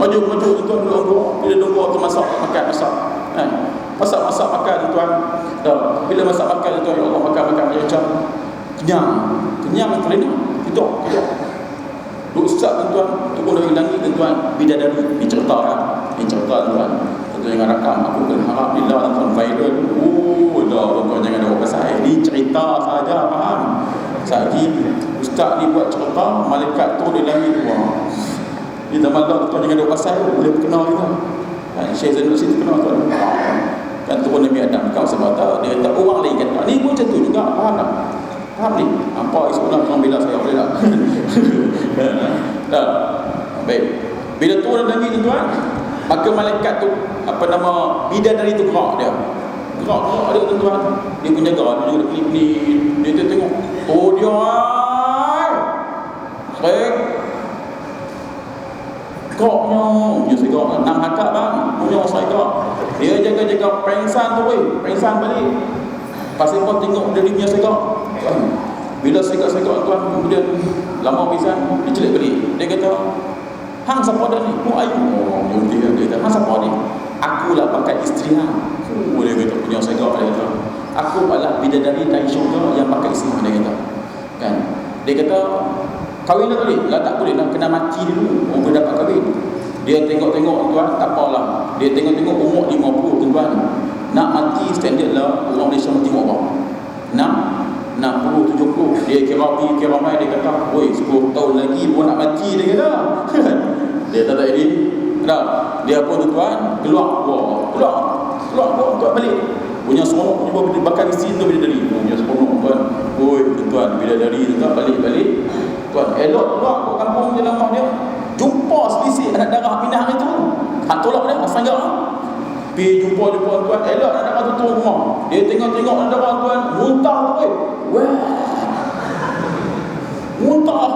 maju tuan dulu. Bila nunggu tu masak kan. Masak makan tuan. Dah. Bila masak makan tuan, ya Allah makan macam kenyang kelina. Itu. Duk usap tuan, turun dari langit tuan, bidadari dicerita tuan. Tuan jangan rakam, aku berharap bila tuan viral. Tuan jangan ada pasal ni cerita saja, faham? Sagi ustaz ni buat cerita, malaikat tu di langit tuan. Di zaman dah tuan jangan ada pasal, boleh kenal kita. Kan Syekh Zainul Siti kenal tuan. Kan turun Nabi Adam kau semata, dia kata orang lain kata ni pun macam tu juga, faham tak? Faham ni? Apa esok nak orang bela saya boleh tak? Dah. Baik. Bila turun lagi tuan, maka malaikat tu bidadari tu gerak dia. Gerak dia tuan. Dia pun jaga, dia juga pelik-pelik. Dia tengok. Oh dia geraknya. Dia segak 6 hakak bang. Punya segak. Dia jaga-jaga pengsan tu pengsan balik. Pasal kau tengok dia punya segak. Bila segak-segak tuan, kemudian lama pisan dia celik balik. Dia kata, hang siapa dah ni? Mu ayu. Oh, dia kata, hang siapa ni? Akulah pakai isteri hang. Dia kata punya segak dia kata. Aku adalah bidadari dari syurga yang pakai isteri hang, dia kata. Kan? Dia kata, kahwin tak boleh? Lah tak boleh lah, kena mati dulu. Baru dapat kahwin. Dia tengok-tengok tuan, tak apalah. Dia tengok-tengok umur 50 tuan. Nak mati standard lah orang Malaysia mati umur berapa? 60, 70. Dia kira mai dia kata, "Woi, 10 tahun lagi pun nak mati," dia kata. Dia tak ada ini. Dah. Dia pun tuan keluar tuan balik. Punya seronok punya bakar mesin tu bila dari. Punya seronok tuan. Woi, tuan bila dari tuan balik. Tuan elok keluar kat kampung dia lama dia. Jumpa selisih anak darah pindah hari tu. Hak tolak dia sanggak. Pergi jumpa tuan elok anak darah tu turun rumah. Dia tengok anak darah tuan muntah tu muntah.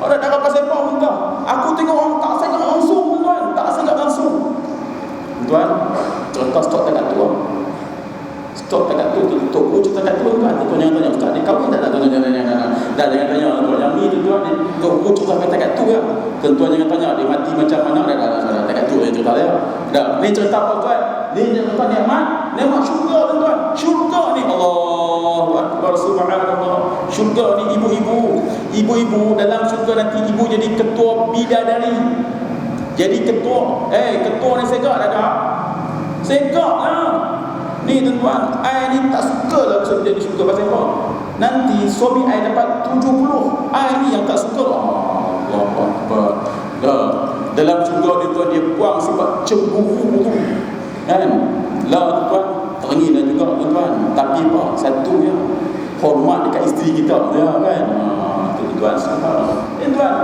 Anak darah pasal apa muntah? Aku tengok orang tak sanggak langsung tuan. Tak sanggak langsung. Tuan, cerita stok dekat tu. Stok dekat tu toko cerita dekat tu tuan. Tuan jangan tanya ustaz dia kahwin tak tuan jangan tanya tuan yang ni tuan ni toko cerita dekat tu ya. Tuan jangan tanya dia mati macam mana dah dekat tu cerita dia. Dah, ni cerita apa tuan? Ni cerita nikmat syurga tuan. Syurga ni Allahu Akbar subhanallah. Syurga ni ibu-ibu dalam syurga nanti ibu jadi ketua bidadari. Jadi ketua ni segak dah. Segak lah. Ni tuan, ai ni tak suka lah jadi syurga pasal apa? Nanti suami ai dapat 70. Ai ni yang tak suka. Allahu Akbar. Dalam syurga dia buang sifat cemburu tu. Kan? Lah tuan, teringin juga tuan. Tapi apa? Satu ya, hormat dekat isteri kita ya kan. Tu tuan subhanallah. Tuan,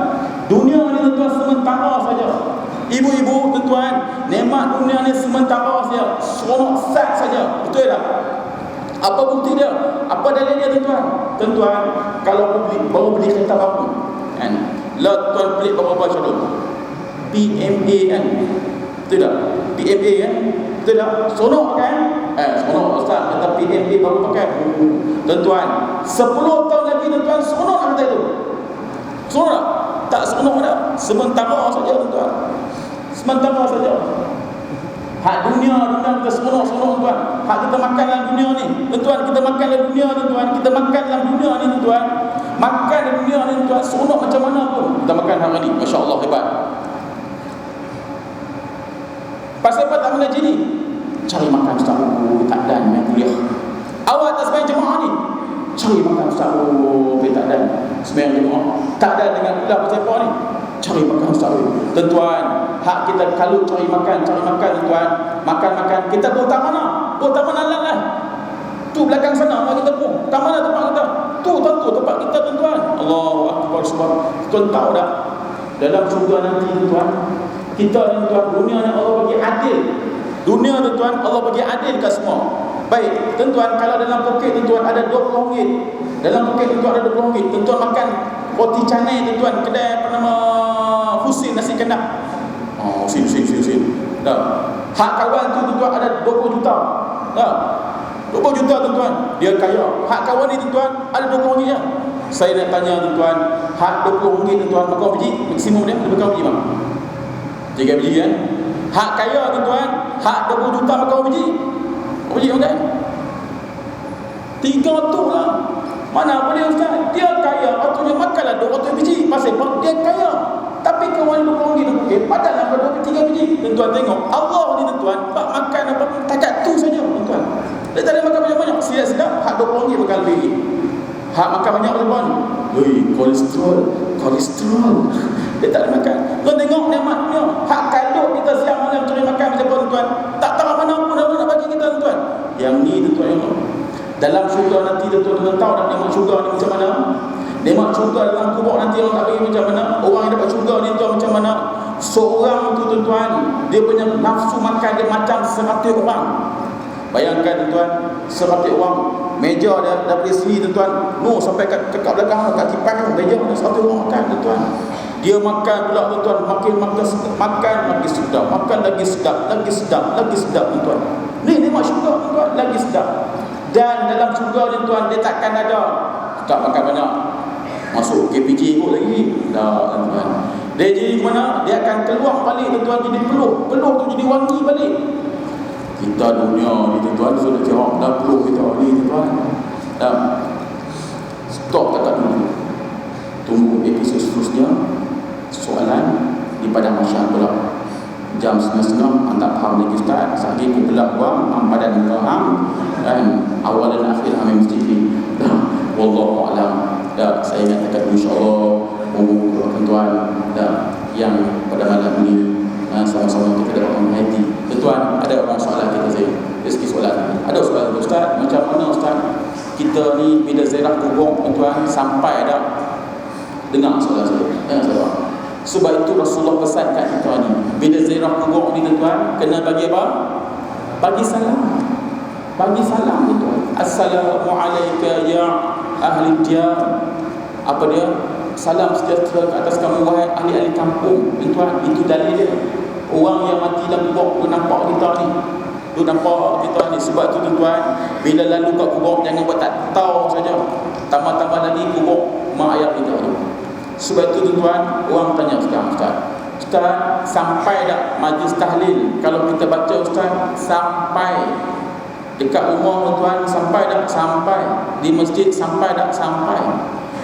dunia ni tuan sementara saja. Ibu-ibu tuan, nikmat dunia ni sementara saja. Seronok sat saja. Betul tak? Apa bukti dia? Apa dalil dia tuan? Tuan, kalau baru beli kereta baru kan. Lah tuan beli berapa syarul? PMA kan. Betul tak? PMA kan. Betul tak? Seronok kan? Seronok ustaz kata PMA baru pakai. Tuan, 10 tahun lagi tuan seronok nak kata itu. Seronok tak? Tak seronok dah. Sementara saja tuan. Sementara saja. Hak dunia kita seronok tuan. Hak kita makan dalam dunia ni. Tuan, kita makan dalam dunia ni tuan. Kita makan dalam dunia ni tuan. Makan dalam dunia ni tuan seronok macam mana pun. Kita makan hari ni. Masya-Allah hebat. Pasal apa tak mengaji ni? Cari makan ustaz. Tak dan main kuliah. Awak tak sembahyang jemaah ni. Cari makan ustaz. Tak dan sembahyang jemaah. Tak dan dengan kuliah pasal apa ni? Cari makan ustaz. Tuan, hak kita kalau cari makan tuan. Makan. Kita buat tak mana? Lah. Tu belakang sana rumah kita pun. Tak mana tempat kita? Tu tempat kita tuan. Allahu Akbar subhanallah. Tuan tahu tak? Dalam syurga nanti tuan, kita ni tuan, dunia ni Allah bagi adil. Dunia tu tuan, Allah bagi adil kat semua. Baik, tuan, kalau dalam poket tuan ada RM20. Dalam poket tuan ada RM20. Tuan makan roti canai tuan, kedai apa nama Husin nasi kandar. Husin. Dah. Hak kawan tu tuan ada 20 juta. Dah. 20 juta tuan. Dia kaya. Hak kawan ni tuan ada RM20 je. Saya nak tanya tuan, hak RM20 tuan makan biji maksimum dia lebih berapa biji bang? 3 biji kan? Hak kaya tuan, hak 20 juta makan biji. Berapa biji makan? 3 tu lah. Mana boleh ustaz? Dia kaya, patutnya makanlah 200 biji. Pasal dia kaya. Tapi kawan RM20 tu okey, padahal ada 3 biji. Tuan tengok, Allah ni tuan, pak makan apa takat tu saja tuan. Dia tak boleh makan banyak-banyak. Sedap-sedap hak RM20 makan lebih. Hak makan banyak berapa ni? Kolesterol. Dia tak boleh makan. Tuan tengok nikmat dunia. Hak kalut kita siang malam cari makan macam apa tuan? Tak tahu mana pun dah nak bagi kita tuan. Yang ni tuan yang dalam syurga nanti tuan tahu tak nikmat syurga ni macam mana? Nikmat syurga dalam kubur nanti orang tak bagi macam mana? Orang yang dapat syurga ni tuan macam mana? Seorang tu tuan, dia punya nafsu makan dia macam 100 orang. Bayangkan tuan, 100 orang, meja dia daripada sini tuan, sampai kat belakang, kat kipas meja ada 100 orang makan tuan. Dia makan pula tuan, makin makan lagi sedap, makan lagi sedap, lagi sedap, lagi sedap tuan. Ni nikmat syurga tuan, lagi sedap. Dan dalam syurga ni tuan, dia takkan ada tak makan banyak, masuk KPJ kot lagi dah tuan. Dia jadi mana? Dia akan keluar balik tuan, jadi peluh tu jadi wangi balik. Kita dunia ni tuan, sudah kira dah peluh kita ni tuan. Dah stop dekat dulu. Tunggu episod seterusnya. Soalan di padang mahsyar pula. Jam 9.30 anda faham lagi ustaz. Sagi ku belak buang badan faham dan awal dan akhir kami mesti ni. Wallahu a'lam. Dan saya nyatakan insya-Allah tuan dan yang pada malam ini sama-sama kita dapat menghayati. Tuan, ada orang soalan kita saya. Rezeki soalan. Ada soalan ustaz, macam mana ustaz kita ni bila ziarah kubur tuan sampai ada dengar soalan saya. Jangan salah. Sebab itu Rasulullah pesankan kita ni bila ziarah kubur ni tuan kena bagi apa? Bagi salam. Bagi salam tuan. Assalamualaikum ya ahli diyar. Apa dia? Salam sejahtera ke atas kamu wahai ahli-ahli kampung. Tuan, itu dalil dia. Orang yang mati dalam kubur tu nampak kita ni. Tu nampak kita ni. Sebab tu tuan, bila lalu kat kubur jangan buat tak tahu saja. Tambah-tambah lagi kubur mak ayah kita tu. Sebab tu tuan, orang tanya sekarang Ustaz, sampai tak majlis tahlil? Kalau kita baca Ustaz, sampai dekat rumah tuan, sampai tak? Sampai. Di masjid, sampai tak? Sampai.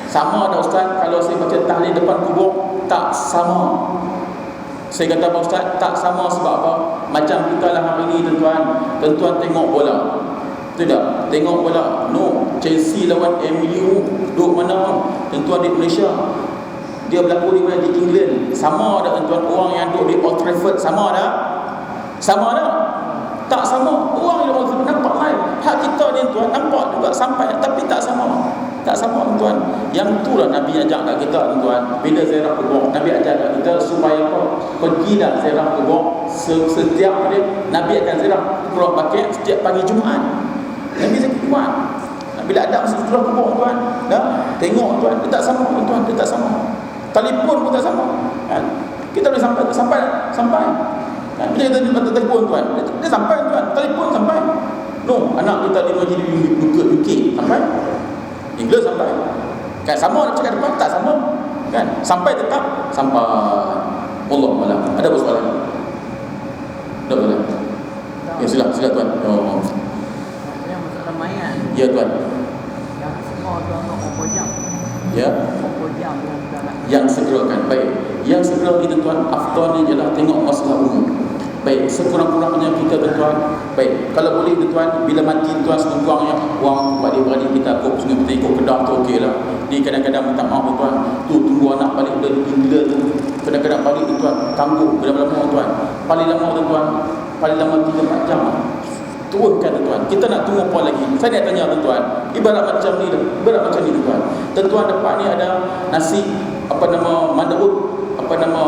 Sama tak Ustaz kalau saya baca tahlil depan kubur? Tak sama. Saya kata apa Ustaz? Tak sama sebab apa? Macam kita lah hari ni tuan tengok bola. Tidak, tengok bola. No, Chelsea lawan MU duduk mana? Tuan di Malaysia. Dia berlaku di mana? Di England. Sama ada tuan orang yang duduk di Old Trafford sama ada? Sama ada? Tak sama. Orang yang Old Trafford nampak live. Hak kita ni tuan nampak juga sampai tapi tak sama. Tak sama tuan. Yang itulah Nabi ajak kat kita tuan. Bila ziarah kubur, Nabi ajak kat kita supaya apa? Pergilah ziarah kubur setiap hari. Nabi akan ziarah kubur pakai setiap pagi Jumaat. Nabi sakit kuat. Bila ada masuk ziarah kubur tuan, dah tengok tuan, dia tak sama tuan, dia tak sama. Telefon pun tak sama. Kan? Kita boleh sampai. Kan? Bila kita dapat telefon tuan, dia sampai tuan, telefon sampai. No, anak kita di masjid UK sampai. Inggeris sampai. Kan sama nak cakap depan tak sama. Kan? Sampai tetap sampai. Allah malam. Ada soalan? Tak boleh. Ya sila tuan. Oh. Yang masalah mayat. Ya tuan. Yang semua tuan berapa jam? Ya. Berapa jam yang segerakan. Baik. Yang segera kita tuan afdalnya ialah tengok masalah umum. Baik, sekurang-kurangnya kita tuan. Baik, kalau boleh tuan bila mati tuan sekurang-kurangnya wang adik-beradik kita kok Sungai Putih ikut Kedah tu okeylah. Ni kadang-kadang minta maaf tuan. Tu tunggu anak balik dari gila tu. Kadang-kadang balik tuan tangguh berapa lama tuan. Paling lama tuan. Paling lama 3-4 jam. Turunkan tuan. Kita nak tunggu apa lagi? Saya nak tanya tuan. Ibarat macam ni tuan. Tuan depan ni ada nasi apa nama Mandabut, apa nama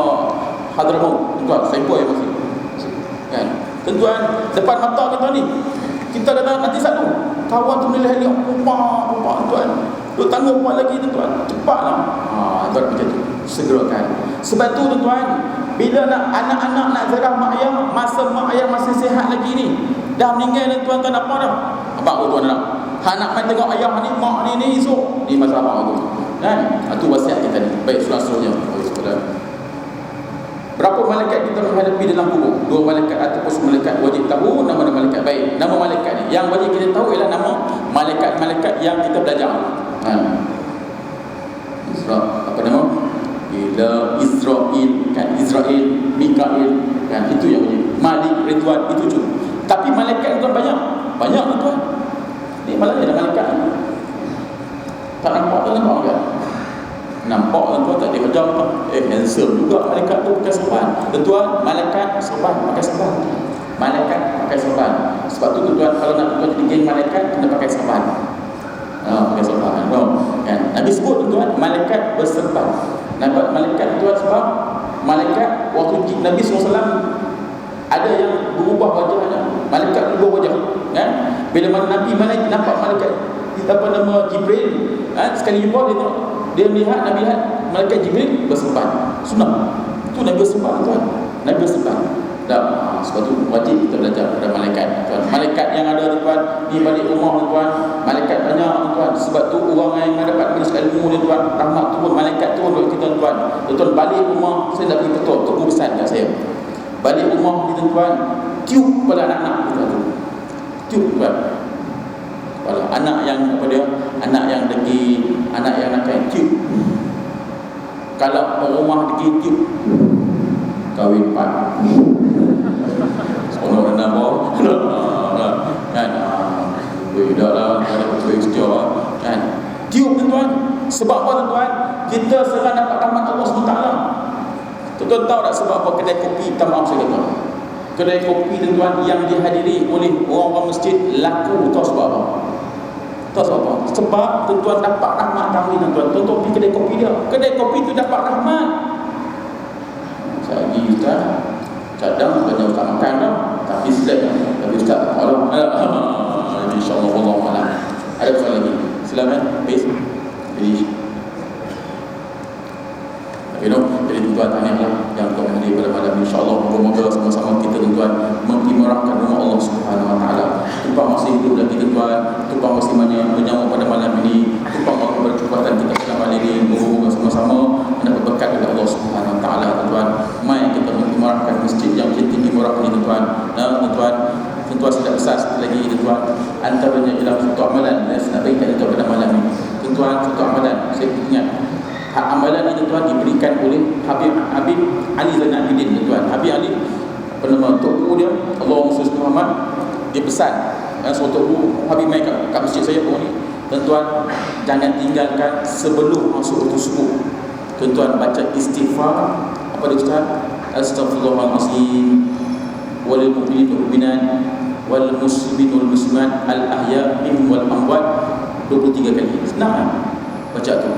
Hadramaut. Tuan, saya buat masih. Kan? Tuan, depan mata kita ni. Kita kata nanti satu. Kawan tu nilai lihat rupa tuan. Duk tangguh apa lagi tuan? Cepatlah. Tuan macam tu. Segerakan. Sebab tu tuan, bila nak anak-anak nak ziarah mak ayah, masa mak ayah masih sihat lagi ni. Dah meninggal tuan tak apa dah. Apa tuan nak? Hak nak main tengok ayah ni, mak ni esok. Ni masalah mak tu. Kan? Itu wasiat kita ni. Baik, seterusnya. Berapa malaikat kita menghadapi dalam kubur? 2 malaikat ataupun malaikat wajib tahu nama malaikat. Baik, nama malaikat ni yang wajib kita tahu ialah nama malaikat-malaikat yang kita belajar. Apa nama? Israel, kan? Israel, Mikail, kan? Itu yang wajib. Malik, Ridwan, itu je. Tapi malaikat tuan banyak tuan. Ni malah ada malaikat. Tak nampak kan? Nampak tuan tak dia kejam tuan. Handsome juga malaikat tu pakai serban. Tuan, malaikat serban pakai serban. Malaikat pakai serban. Sebab tu tuan kalau nak tuan jadi geng malaikat kena pakai serban. Pakai serban. Nabi sebut tuan, malaikat berserban. Malaikat tuan sebab malaikat waktu Nabi SAW ada yang berubah wajahnya, malaikat berubah wajah, kan? Bila mana Nabi nampak malaikat Jibril, sekali jumpa dia melihat, Nabi lihat malaikat Jibril berserban. Sunnah tu Nabi berserban tuan, Nabi berserban. Sebab tu wajib kita belajar pada malaikat tuan. Malaikat yang ada tuan di balik rumah tuan, malaikat banyak tuan. Sebab tu orang yang dapat minus ilmu ni tuan, rahmat turun, malaikat turun dekat kita tuan. Tuan balik rumah, saya nak bagi petua, tok guru besar kat saya. Balik rumah kita tuan, tiup kepala anak-anak kita tu. Tiup tuan. Kepala anak yang apa dia? Anak yang degil, anak yang nakal, tiup. Kalau rumah degil, tiup. Kahwin 4. Sekolah rendah bawah. Kan? Dah lah, ada betul istiawa. Kan? Tiup tuan. Sebab apa tuan? Kita serang dapat rahmat Allah SWT. Tuan tahu tak sebab apa kedai kopi, minta maaf saya kata, kedai kopi tuan yang dihadiri oleh orang-orang masjid laku, tahu sebab apa? Tahu sebab apa? Sebab tuan dapat rahmat kami tuan. Tuan pergi kedai kopi dia, kedai kopi tu dapat rahmat. Saya pergi ustaz, cadang bukannya ustaz makan dah, tapi selek. Tapi ustaz Allah insyaAllah Allah malam. Ada soalan lagi? Silakan please. Jadi tuan tahniahlah yang telah hadir pada malam, insya-Allah moga-moga sama-sama kita tuan mengimarahkan nama Allah Subhanahu wa taala. Tumpang masih hidup lagi tuan, tumpang masih menyambut pada malam ini, tumpang Allah berkekuatan kita pada malam ini, moga-moga sama-sama mendapat berkat dari Allah Subhanahu wa taala tuan. Mai kita mengimarahkan masjid yang tinggi murah ini tuan. Tuan tentu sudah besar sekali lagi tuan. Antaranya ialah satu amalan yang saya nak berikan itu pada malam ini. Tuan, satu amalan saya ingat. Hak amalan ini tuan diberikan oleh Habib Ali Zainal Abidin tuan. Habib Ali apa nama tok guru dia, Allahumma salli Muhammad, dia pesan suatu guru Habib mai kat masjid saya pun ni, tuan jangan tinggalkan sebelum masuk waktu subuh. Tuan baca istighfar apa dia ustaz? Astaghfirullahalazim wal mu'minin wal mu'minat wal muslimin wal muslimat al ahya minhum wal amwat 23 kali. Senang baca tu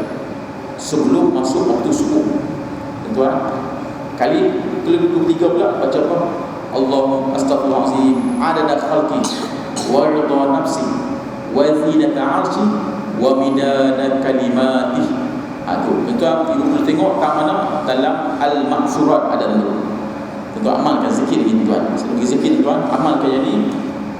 sebelum masuk waktu subuh. Tuan, kali ke-23 pula baca apa? Allahumma astaghfirullahalazim adada khalqi wa ridha nafsi wa zinata 'arsy wa midada kalimati. Tuan, ibu perlu tengok tak mana dalam Al-Ma'surat ada tu. Tuan amalkan zikir ini tuan. Sebagai zikir tuan, amalkan yang ini.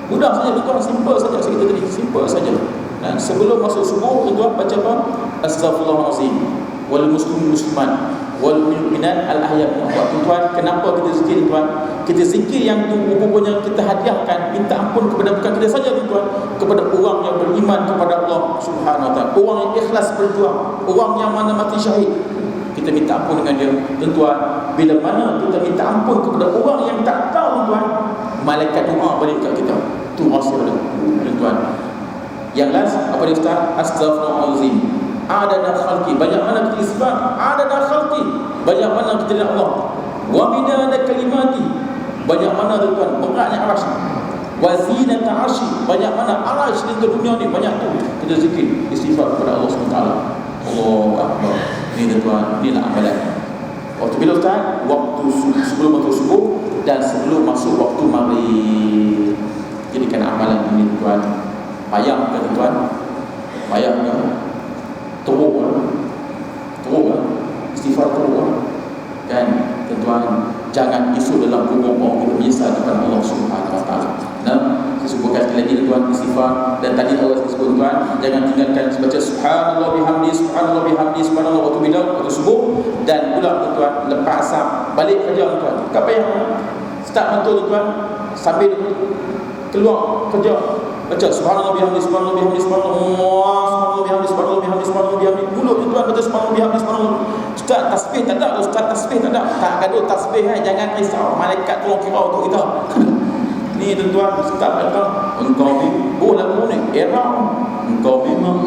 Mudah saja tuan, simple saja kita tadi, simple saja. Dan sebelum masuk subuh tuan baca apa? Astaghfirullahalazim wal muslimin muslimat wal mu'minat al ahya minhum. Tuan, kenapa kita zikir tuan? Kita zikir yang tu rupanya kita hadiahkan minta ampun kepada bukan kita saja tuan, kepada orang yang beriman kepada Allah Subhanahu wa taala, orang yang ikhlas berjuang, orang yang mana mati syahid. Kita minta ampun dengan dia. Tuan, bila mana kita minta ampun kepada orang yang tak tahu tuan, malaikat doa balik kat kita. Tu rahsia dia tuan. Yang last apa dia ustaz? Astaghfirullahalazim adada khalqi, banyak mana kita istighfar, adada khalqi, banyak mana kita lihat Allah, wa midada kalimati, banyak mana tuan beratnya arasy, wa zinata arsy, banyak mana arasy di dunia ni, banyak tu kita zikir istighfar kepada Allah SWT. Allahu akbar. Ini tuan, inilah amalan. Waktu bila ustaz? Waktu sebelum waktu subuh dan sebelum masuk waktu maghrib. Jadikan amalan ini tuan. Payah ke tuan? Payah ke? Teruk istighfar teruk kan tuan. Jangan isu dalam kubur bahawa kita menyesal kepada Allah Subhanahu wa taala. Saya sebutkan sekali lagi tuan istighfar, dan tadi Allah sebut tuan jangan tinggalkan baca subhanallah bihamdi subhanallah bihamdi subhanallah waktu bila waktu subuh, dan pula tuan lepas asar balik kerja tuan. Tak payah start betul tuan sambil keluar kerja baca subhanallah bihamdi subhanallah bihamdi subhanallah bihamdi subhanallah bihamdi subhanallah bihamdi. Mulut tu tuan baca subhanallah bihamdi subhanallah. Ustaz tasbih tak ada, ustaz tasbih tak ada. Tak gaduh tasbih jangan risau. Malaikat tolong kira untuk kita. Ni tuan ustaz kata engkau ni lagu ni era engkau memang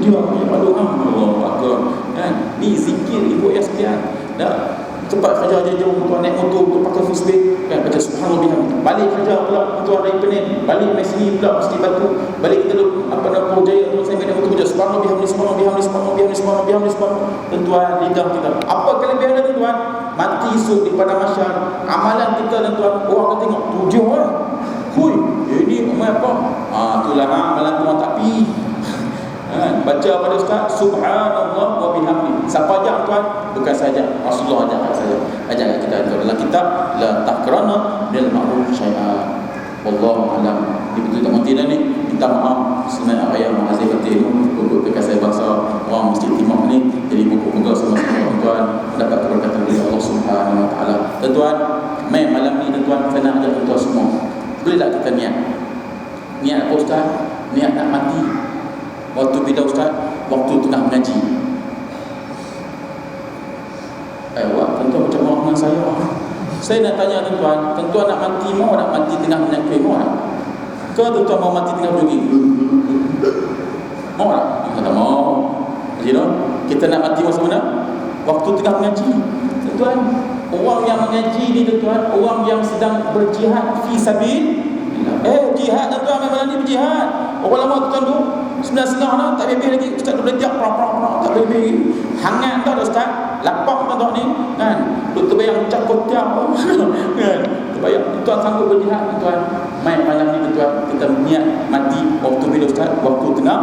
dia punya doa Allah akbar. Kan? Ni zikir ibu ya sekalian. Dah cepat kerja je jauh tuan naik motor untuk pakai fusbih kan baca subhanallah bihamdi. Balik kerja pula tuan dari Penin, balik mai sini pula mesti batu. Balik kita apa nak Jaya tu saya main motor baca subhanallah bihamdi subhanallah bihamdi subhanallah bihamdi subhanallah bihamdi subhanallah. Tuan-tuan, lidah kita. Apa kelebihan dia tuan? Mati esok di padang mahsyar. Amalan kita tuan, orang akan tengok 7 orang. Hui, ini umai apa? Itulah amalan tuan tapi. Baca pada ustaz subhanallah wa bihamdi. Siapa ajak tuan? Bukan saja Rasulullah ajak saja. Ajak kita itu dalam kitab la takrana bil ma'ruf syai'a. Wallahu alam. Begitu tak mati dah ni. Minta maaf sebenarnya ayah mahasiswa kata untuk kekasih bangsa orang Masjid Timur ni. Jadi moga-moga semua tuan mendapat keberkatan dari Allah Subhanahu wa taala. Tuan, mai malam ni tuan kena ajak tuan semua. Bolehlah kita niat. Niat apa ustaz? Niat nak mati. Waktu bila ustaz? Waktu tengah mengaji. Awak tuan macam orang dengan saya nak tanya tuan nak mati mau nak mati tengah menyangkui mau tak? Ke tuan mau mati tengah jogging? Mau tak? Kata mau. Jadi kita nak mati masa mana? Waktu tengah mengaji. Tuan, orang yang mengaji ni tuan, orang yang sedang berjihad fi sabilillah. Jihad tuan memang ni berjihad. Orang lama tuan tu 9 setengah dah tak habis lagi ustaz tu belajar tak habis. Hangat dah ustaz. Lapang tuan ni kan. Duk terbayang cakap tiap kan. Terbayang tuan sanggup berjihad tuan. Mai malam ni tuan kita niat mati waktu bila ustaz? Waktu tengah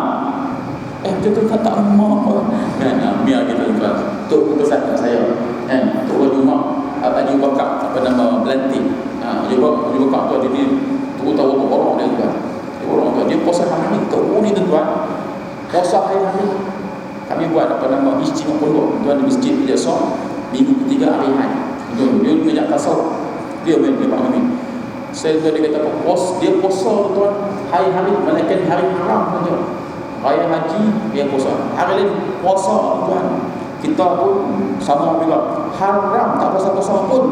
kita tak mau kan. Biar kita tuan. Tu pesan kat saya kan. Tu rumah Haji Bakar apa nama Belantik. Haji Bakar tu dia tu tahu apa orang dia tuan. Orang tuan dia puasa hari ni tahu ni tuan. Puasa hari kami buat apa nama istimewa pondok tuan di masjid Biasa minggu ketiga hari Ahad. Tuan dia mengajak tasawuf. Dia main depan kami. Saya tuan dia kata dia puasa tuan hari-hari melainkan hari haram saja. Raya haji dia puasa. Hari lain puasa tuan. Kita pun sama juga haram tak puasa-puasa pun.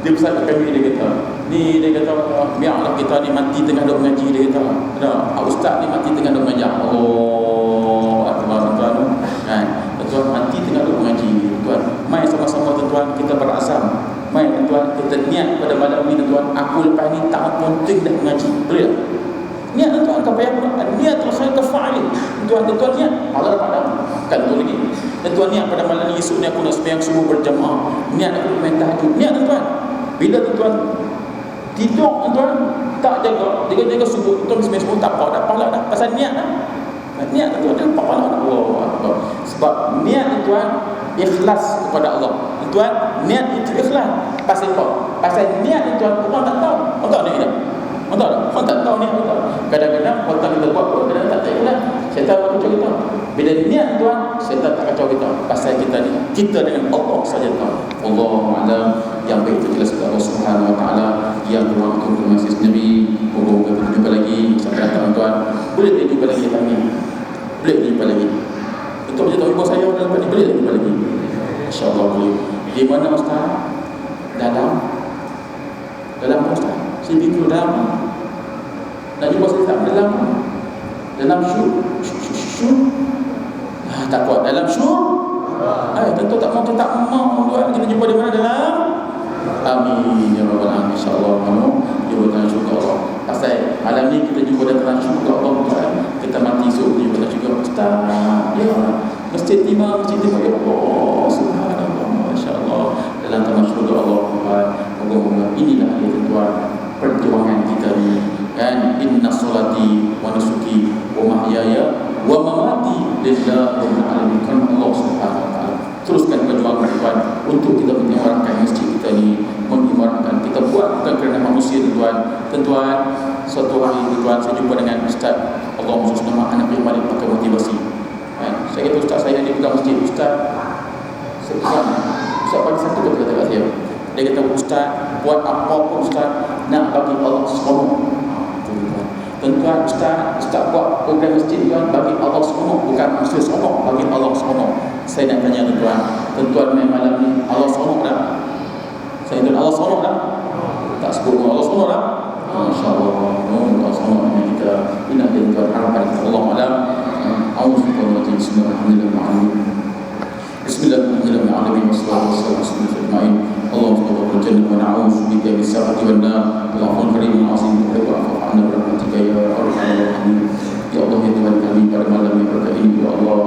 Dia pesan kat kami, dia kata biarlah kita ni mati tengah duk mengaji. Dia kata ustaz ni mati tengah duk mengajar. Tuan kan, tuan mati tengah duk mengaji tuan. Mai sama-sama tuan kita berazam. Mai tuan kita niat pada malam ni tuan, aku lepas ni tak penting dah mengaji. Boleh tak? Niat tuan tak payah niat khair kafa'il. Tuan niat Allah pada kan tu lagi. Tuan niat pada malam ni esok ni aku nak sembahyang subuh berjamaah. Niat aku main tahajud. Niat tuan. Bila tuan tidur tuan tak jaga subuh tuan sembahyang subuh tak apa dah pahala dah pasal niat dah. Niat tuan dia pahala dah. Sebab niat tuan ikhlas kepada Allah. Tuan niat itu ikhlas. Pasal apa? Pasal niat tuan orang tak tahu. Orang tak niat dah. Orang tak tahu niat tuan. Kadang-kadang otak kita buat kadang-kadang tak ikhlas. Syaitan kacau kita. Bila niat tuan, syaitan tak kacau kita. Pasal kita dengan Allah saja tahu. Allahu a'lam. Yang baik itu jelas kepada Allah Subhanahu wa taala. Yang kurang itu masih sendiri. Moga-moga kita jumpa lagi sampai datang tuan. Boleh kita jumpa lagi kami. Boleh kita jumpa lagi. Untuk menjadi ibu saya dalam ni boleh jumpa lagi. Insya-Allah boleh. Di mana ustaz? Dalam ustaz. Sini tu dalam. Nak jumpa saya tak dalam syur. Tak kuat dalam syur. Tentu tak mau tuan. Kita jumpa di mana dalam. Amin ya rabbal alamin. Insya-Allah jumpa dalam syurga Allah. Pasal malam ni kita jumpa dalam syurga Allah tuan. Kita mati esok jumpa dalam syurga ustaz. Ya Masjid Timur ya Allah. Subhanallah. Masya-Allah dalam taman syurga Allah tuan. Moga-moga inilah dia tuan perjuangan kita ni kan. Inna solati wa nusuki wa mahyaya wa mamati lillahi rabbil alamin. Kan Allah Subhanahu wa taala. Teruskan perjuangan tuan untuk kita menyuarakan masjid kita ni, menyuarakan kita buat bukan kerana manusia tuan. Suatu hari tuan saya jumpa dengan ustaz Allah khusus nama anak yang paling pakai motivasi kan. Saya kata ustaz saya ni bukan masjid ustaz pagi satu kata kat saya. Dia kata ustaz buat apa pun ustaz nak bagi Allah seronok. Tuan ustaz buat program masjid tuan bagi Allah seronok, bukan manusia seronok, bagi Allah seronok. Saya nak tanya tuan malam ni Allah seronok dah? Saya tuan Allah seronok dah? Tak sebut Allah seronok dah? Masya-Allah. Allah seronok dengan kita. Ini adalah tuan harapan kita. Allah malam. Auzubillahi Bismillahirrahmanirrahim. Wassalatu wassalamu ala rasulillah. Allahumma jalla wa na'udzu bika min sa'ati wan nar. Allahumma karim azim wa rahmatika ya arhamar rahimin. Ya Allah ya Tuhan kami pada malam yang berkah ini ya Allah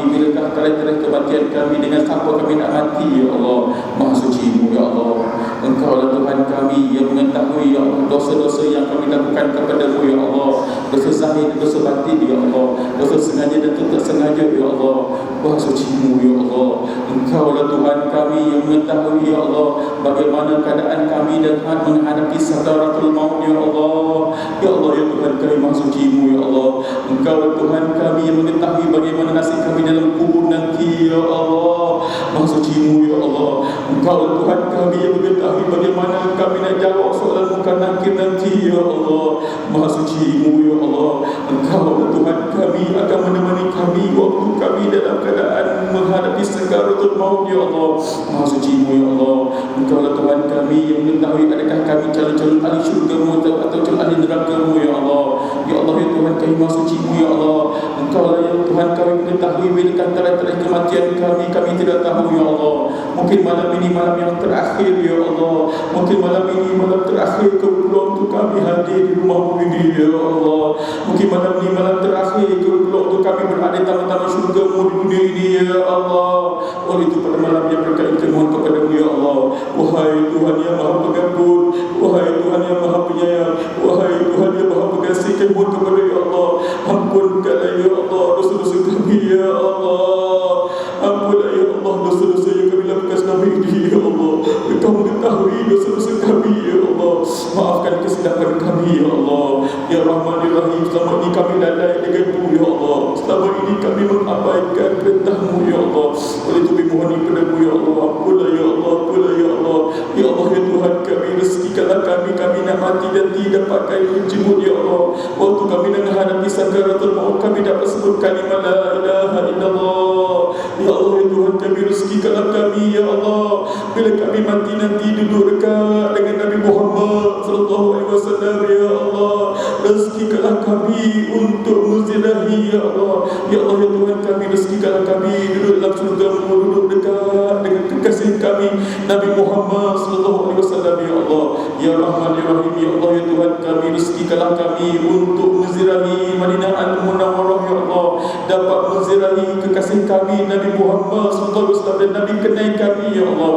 mengetahui bilakah tarikh kematian kami, dengan siapa kami nak mati, ya Allah. Maha suci-Mu, ya Allah. Engkau lah Tuhan kami yang mengetahui, ya Allah, dosa-dosa yang kami lakukan kepada-Mu, ya Allah. Dosa zahir, dosa batin, ya Allah. Dosa sengaja dan tak sengaja, ya Allah. Maha suci-Mu, ya Allah. Engkau lah Tuhan kami yang mengetahui, ya Allah, bagaimana keadaan kami dan menghadapi sakaratul maut, ya Allah. Ya Allah, ya Tuhan kami, Maha suci-Mu, ya Allah. Engkau lah Tuhan kami yang mengetahui bagaimana nasib kami dalam kubur nanti, ya Allah. Maha suci-Mu, ya Allah. Engkau lah Tuhan kami yang mengetahui bagaimana kami nak jawab soalan muka nakir nanti, ya Allah. Maha suci-Mu, ya Allah. Engkau lah Tuhan kami akan menemani kami waktu kami dalam keadaan menghadapi sakaratul maut, ya Allah. Maha suci-Mu, ya Allah. Engkau lah Tuhan kami yang mengetahui adakah kami calon-calon ahli syurga-Mu atau calon ahli neraka-Mu, ya Allah. Ya Allah, ya Tuhan kami, Maha suci-Mu, ya Allah. Engkau lah ya Tuhan kami mengetahui bilakah tarikh kematian kami tidak tahu, ya Allah. Mungkin malam ini malam yang terakhir, ya Allah. Mungkin malam ini malam terakhir kebetulan untuk kami hadir di rumah-Mu ini, ya Allah. Mungkin malam ini malam terakhir kebetulan untuk kami berada di taman-taman syurga-Mu di dunia ini, ya Allah. Oleh itu pada malam yang berkait mohon kepada-Mu, ya Allah. Wahai Tuhan yang Maha Pengampun, wahai Tuhan yang Maha Penyayang, wahai Tuhan yang Maha Pengasih, kami mohon kepada, ya Allah, ampunkanlah, ya Allah, dosa-dosa kami, ya Allah. Ampunlah, ya Allah, dosa-dosa yang kami lakukan selama ini, ya Allah. Engkau mengetahui dosa-dosa kami, ya Allah. Maafkan kesilapan kami, ya Allah. Ya Rahman, ya Rahim, selama ini kami lalai dengan-Mu, ya Allah. Selama ini kami mengabaikan perintah-Mu, ya Allah. Oleh itu kami mohon kepada-Mu, ya Allah. Ampunlah, ya Allah, ampunlah, ya Allah. Ya Allah, ya Tuhan kami, rezekikanlah kami nak mati dan tidak pakai kunci-Mu, ya Allah. Waktu kami nak menghadapi sakaratul maut, kami dapat sebut kalimah la ilaha illallah. Ya Allah, ya Tuhan kami, rezekikanlah kami, ya Allah. Bila kami mati nanti duduk dekat dengan Nabi Muhammad sallallahu alaihi wasallam, ya Allah. Rezekikanlah kami untuk menziarahi, ya Allah. Ya Allah, ya Tuhan kami, rezekikanlah kami duduk dalam surga-Mu, duduk dekat dengan kekasih kami Nabi Muhammad sallallahu alaihi wasallam, ya Allah. Ya Rahman, ya Rahim, ya Allah, ya Tuhan kami, rezekikanlah kami untuk menziarahi Madinah Al-Munawwarah, ya Allah. Dapat menziarahi kekasih kami Nabi Muhammad sallallahu alaihi wasallam dan Nabi kenai kami, ya Allah.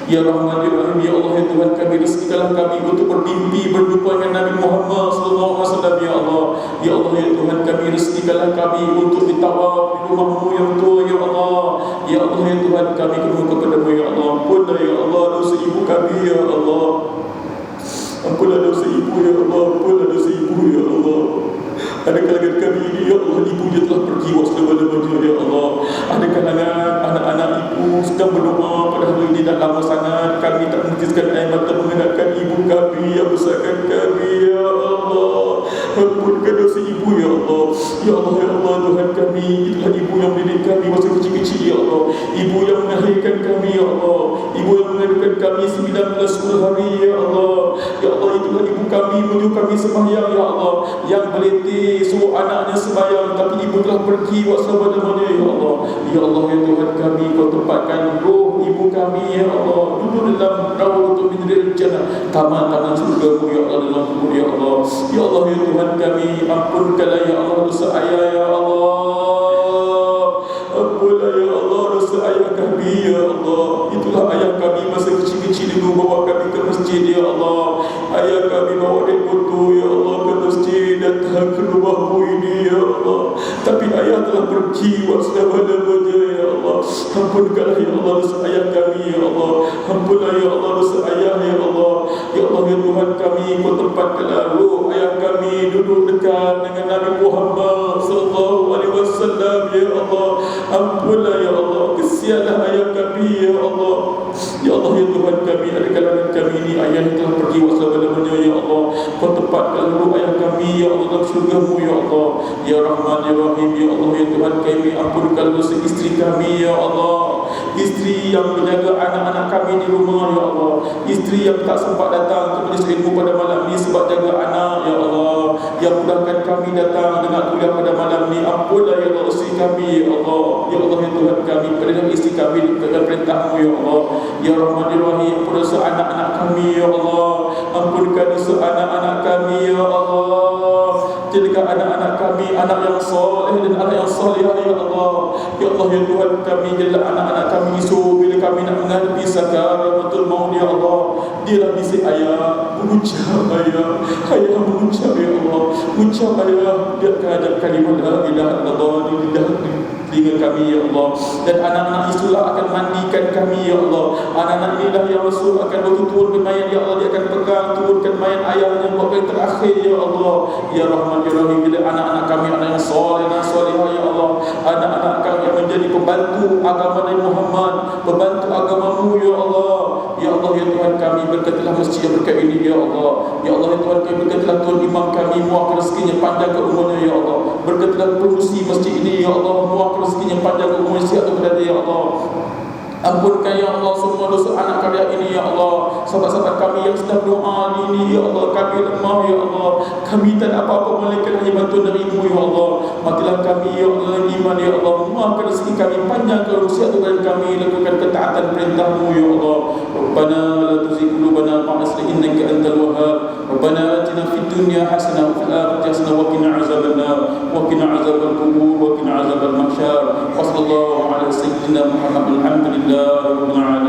Ya Rahman, ya Rahim, ya Allah, ya Tuhan kami, rezekikanlah kami untuk bermimpi berjumpa dengan Nabi Muhammad sallallahu alaihi wasallam, ya Allah. Ya Allah, ya Tuhan kami, rezekikanlah kami untuk ditawaf di rumah-Mu yang tua, ya Allah. Ya Allah, ya Tuhan kami, mohon kepada-Mu, ya Allah. Ampunlah, ya Allah, dosa ibu kami, ya Allah. Ampunlah dosa ibu, ya Allah. Ampunlah dosa ibu, ya Allah. Ada kalangan kami ini, ya Allah, ibunya telah pergi selama-lamanya, ya Allah. Ada kalangan anak-anak ibu sedang berdoa pada hari ini dah lama sangat. Kami tak meneteskan air mata mengenalkan ibu kami yang besarkan kami, ya Allah. Ampunkan dosa ibu, ya Allah. Ya Allah, ya Allah, Tuhan kami, itulah ibu yang mendidik kami masa kecil-kecil, ya Allah. Ibu yang melahirkan kami, ya Allah. Ibu yang mengadakan kami 19 hari, ya Allah. Ya Allah, itulah ibu kami menyuruh kami sembahyang, ya Allah. Yang berletih suruh anaknya sembahyang, tapi ibu telah pergi selama-lamanya, ya Allah. Ya Allah, ya Tuhan kami, Kau tempatkan roh ibu kami, ya Allah, duduk dalam rawa untuk menjadi jannah, taman-taman surga-Mu, ya Allah, dalam kubur, ya Allah. Ya Allah, ya Tuhan kami, ampunkanlah, ya Allah, dosa ayah, ya Allah. Ampunlah, ya Allah, dosa ayah kami, ya Allah. Itulah ayah kami masa kecil-kecil dulu bawa kami ke masjid, ya Allah. Ayah kami bawa dek putu, ya Allah, ke masjid, datang ke rumah-Mu ini, ya Allah. Tapi ayah telah pergi selama-lamanya, ya Allah. Ampunkanlah, ya Allah, dosa ayah kami, ya Allah. Ampunlah, ya Allah, dosa ayah, ya Allah. Ya Allah, ya Tuhan kami, Kau tempatkanlah roh ayah kami duduk dekat dengan Nabi Muhammad sallallahu alaihi wasallam, ya Allah. Ampunlah, ya Allah, kesianlah ayah kami, ya Allah. Ya Allah, ya Tuhan kami, ada kalangan kami ini ayah yang telah pergi selama-lamanya, ya Allah. Kau tempatkan roh ayah kami, ya Allah, dalam syurga-Mu, ya Allah. Ya Rahman, ya Rahim, ya Allah, ya Tuhan kami, ampunkan dosa isteri kami, ya Allah. Isteri yang menjaga anak-anak kami di rumah, ya Allah. Isteri yang tak sempat datang ke majlis ilmu pada malam ni sebab jaga anak, ya Allah. Yang mudahkan kami datang dengan kuliah pada malam ni. Ampunlah, ya Allah, isteri kami, ya Allah. Ya Allah, ya Tuhan kami, perintah isteri kami dengan perintah-Mu, ya Allah. Ya Rahman, ya Rahim, ampun dosa anak-anak kami, ya Allah. Ampunkan dosa anak-anak kami, ya Allah. Jadikan jadikan anak-anak kami anak yang soleh dan anak yang salihah ya Allah. Ya Allah ya Tuhan kami, jadilah anak-anak kami esok bila kami nak menghadapi sakaratul maut ya Allah, dialah bisi ayah mengucap ayah mengucap ya Allah, mengucap ayah dia kehadap kalimah la ilaha illallah di lidah telinga kami ya Allah. Dan anak-anak itulah akan mandikan kami ya Allah. Anak-anak inilah yang Rasul akan bertutur mayat ya Allah, dia akan pegang turunkan mayat ayahnya buat kali terakhir ya Allah. Ya Rahman ya Rahim, bila anak-anak kami anak yang soleh dan solehah ya Allah, anak-anak kami yang menjadi pembantu agama Nabi Muhammad, pembantu agamamu ya Allah. Ya Allah ya Tuhan kami, berkatilah masjid yang berkat ini ya Allah. Ya Allah ya Tuhan kami, berkatilah Tuan Imam kami, muak rezekinya panjang ke umurnya ya Allah. Berkatilah pengurusi masjid ini ya Allah, muak rezekinya panjang ke umurnya sihat berada ya Allah. Ampunkan ya Allah semua dosa anak kalian ini ya Allah. Sahabat-sahabat kami yang sedang doa ini ya Allah, kami lemah ya Allah, kami tak ada apa-apa melainkan hanya bantuan darimu ya Allah. Matilah kami ya Allah iman ya Allah, muahkan rezeki kami panjang ke usia dan kami lakukan ketaatan perintahmu ya Allah. Rabbana la tuzigh qulubana ba'da idh hadaytana antal wahhab. Rabbana atina fid dunya hasanah wa fil akhirati hasanah wa qina azabannar wa qina azabal qubur wa qina azabal mahsyar. Wassallallahu ala sayyidina Muhammad, alhamdulillah rabbil alamin.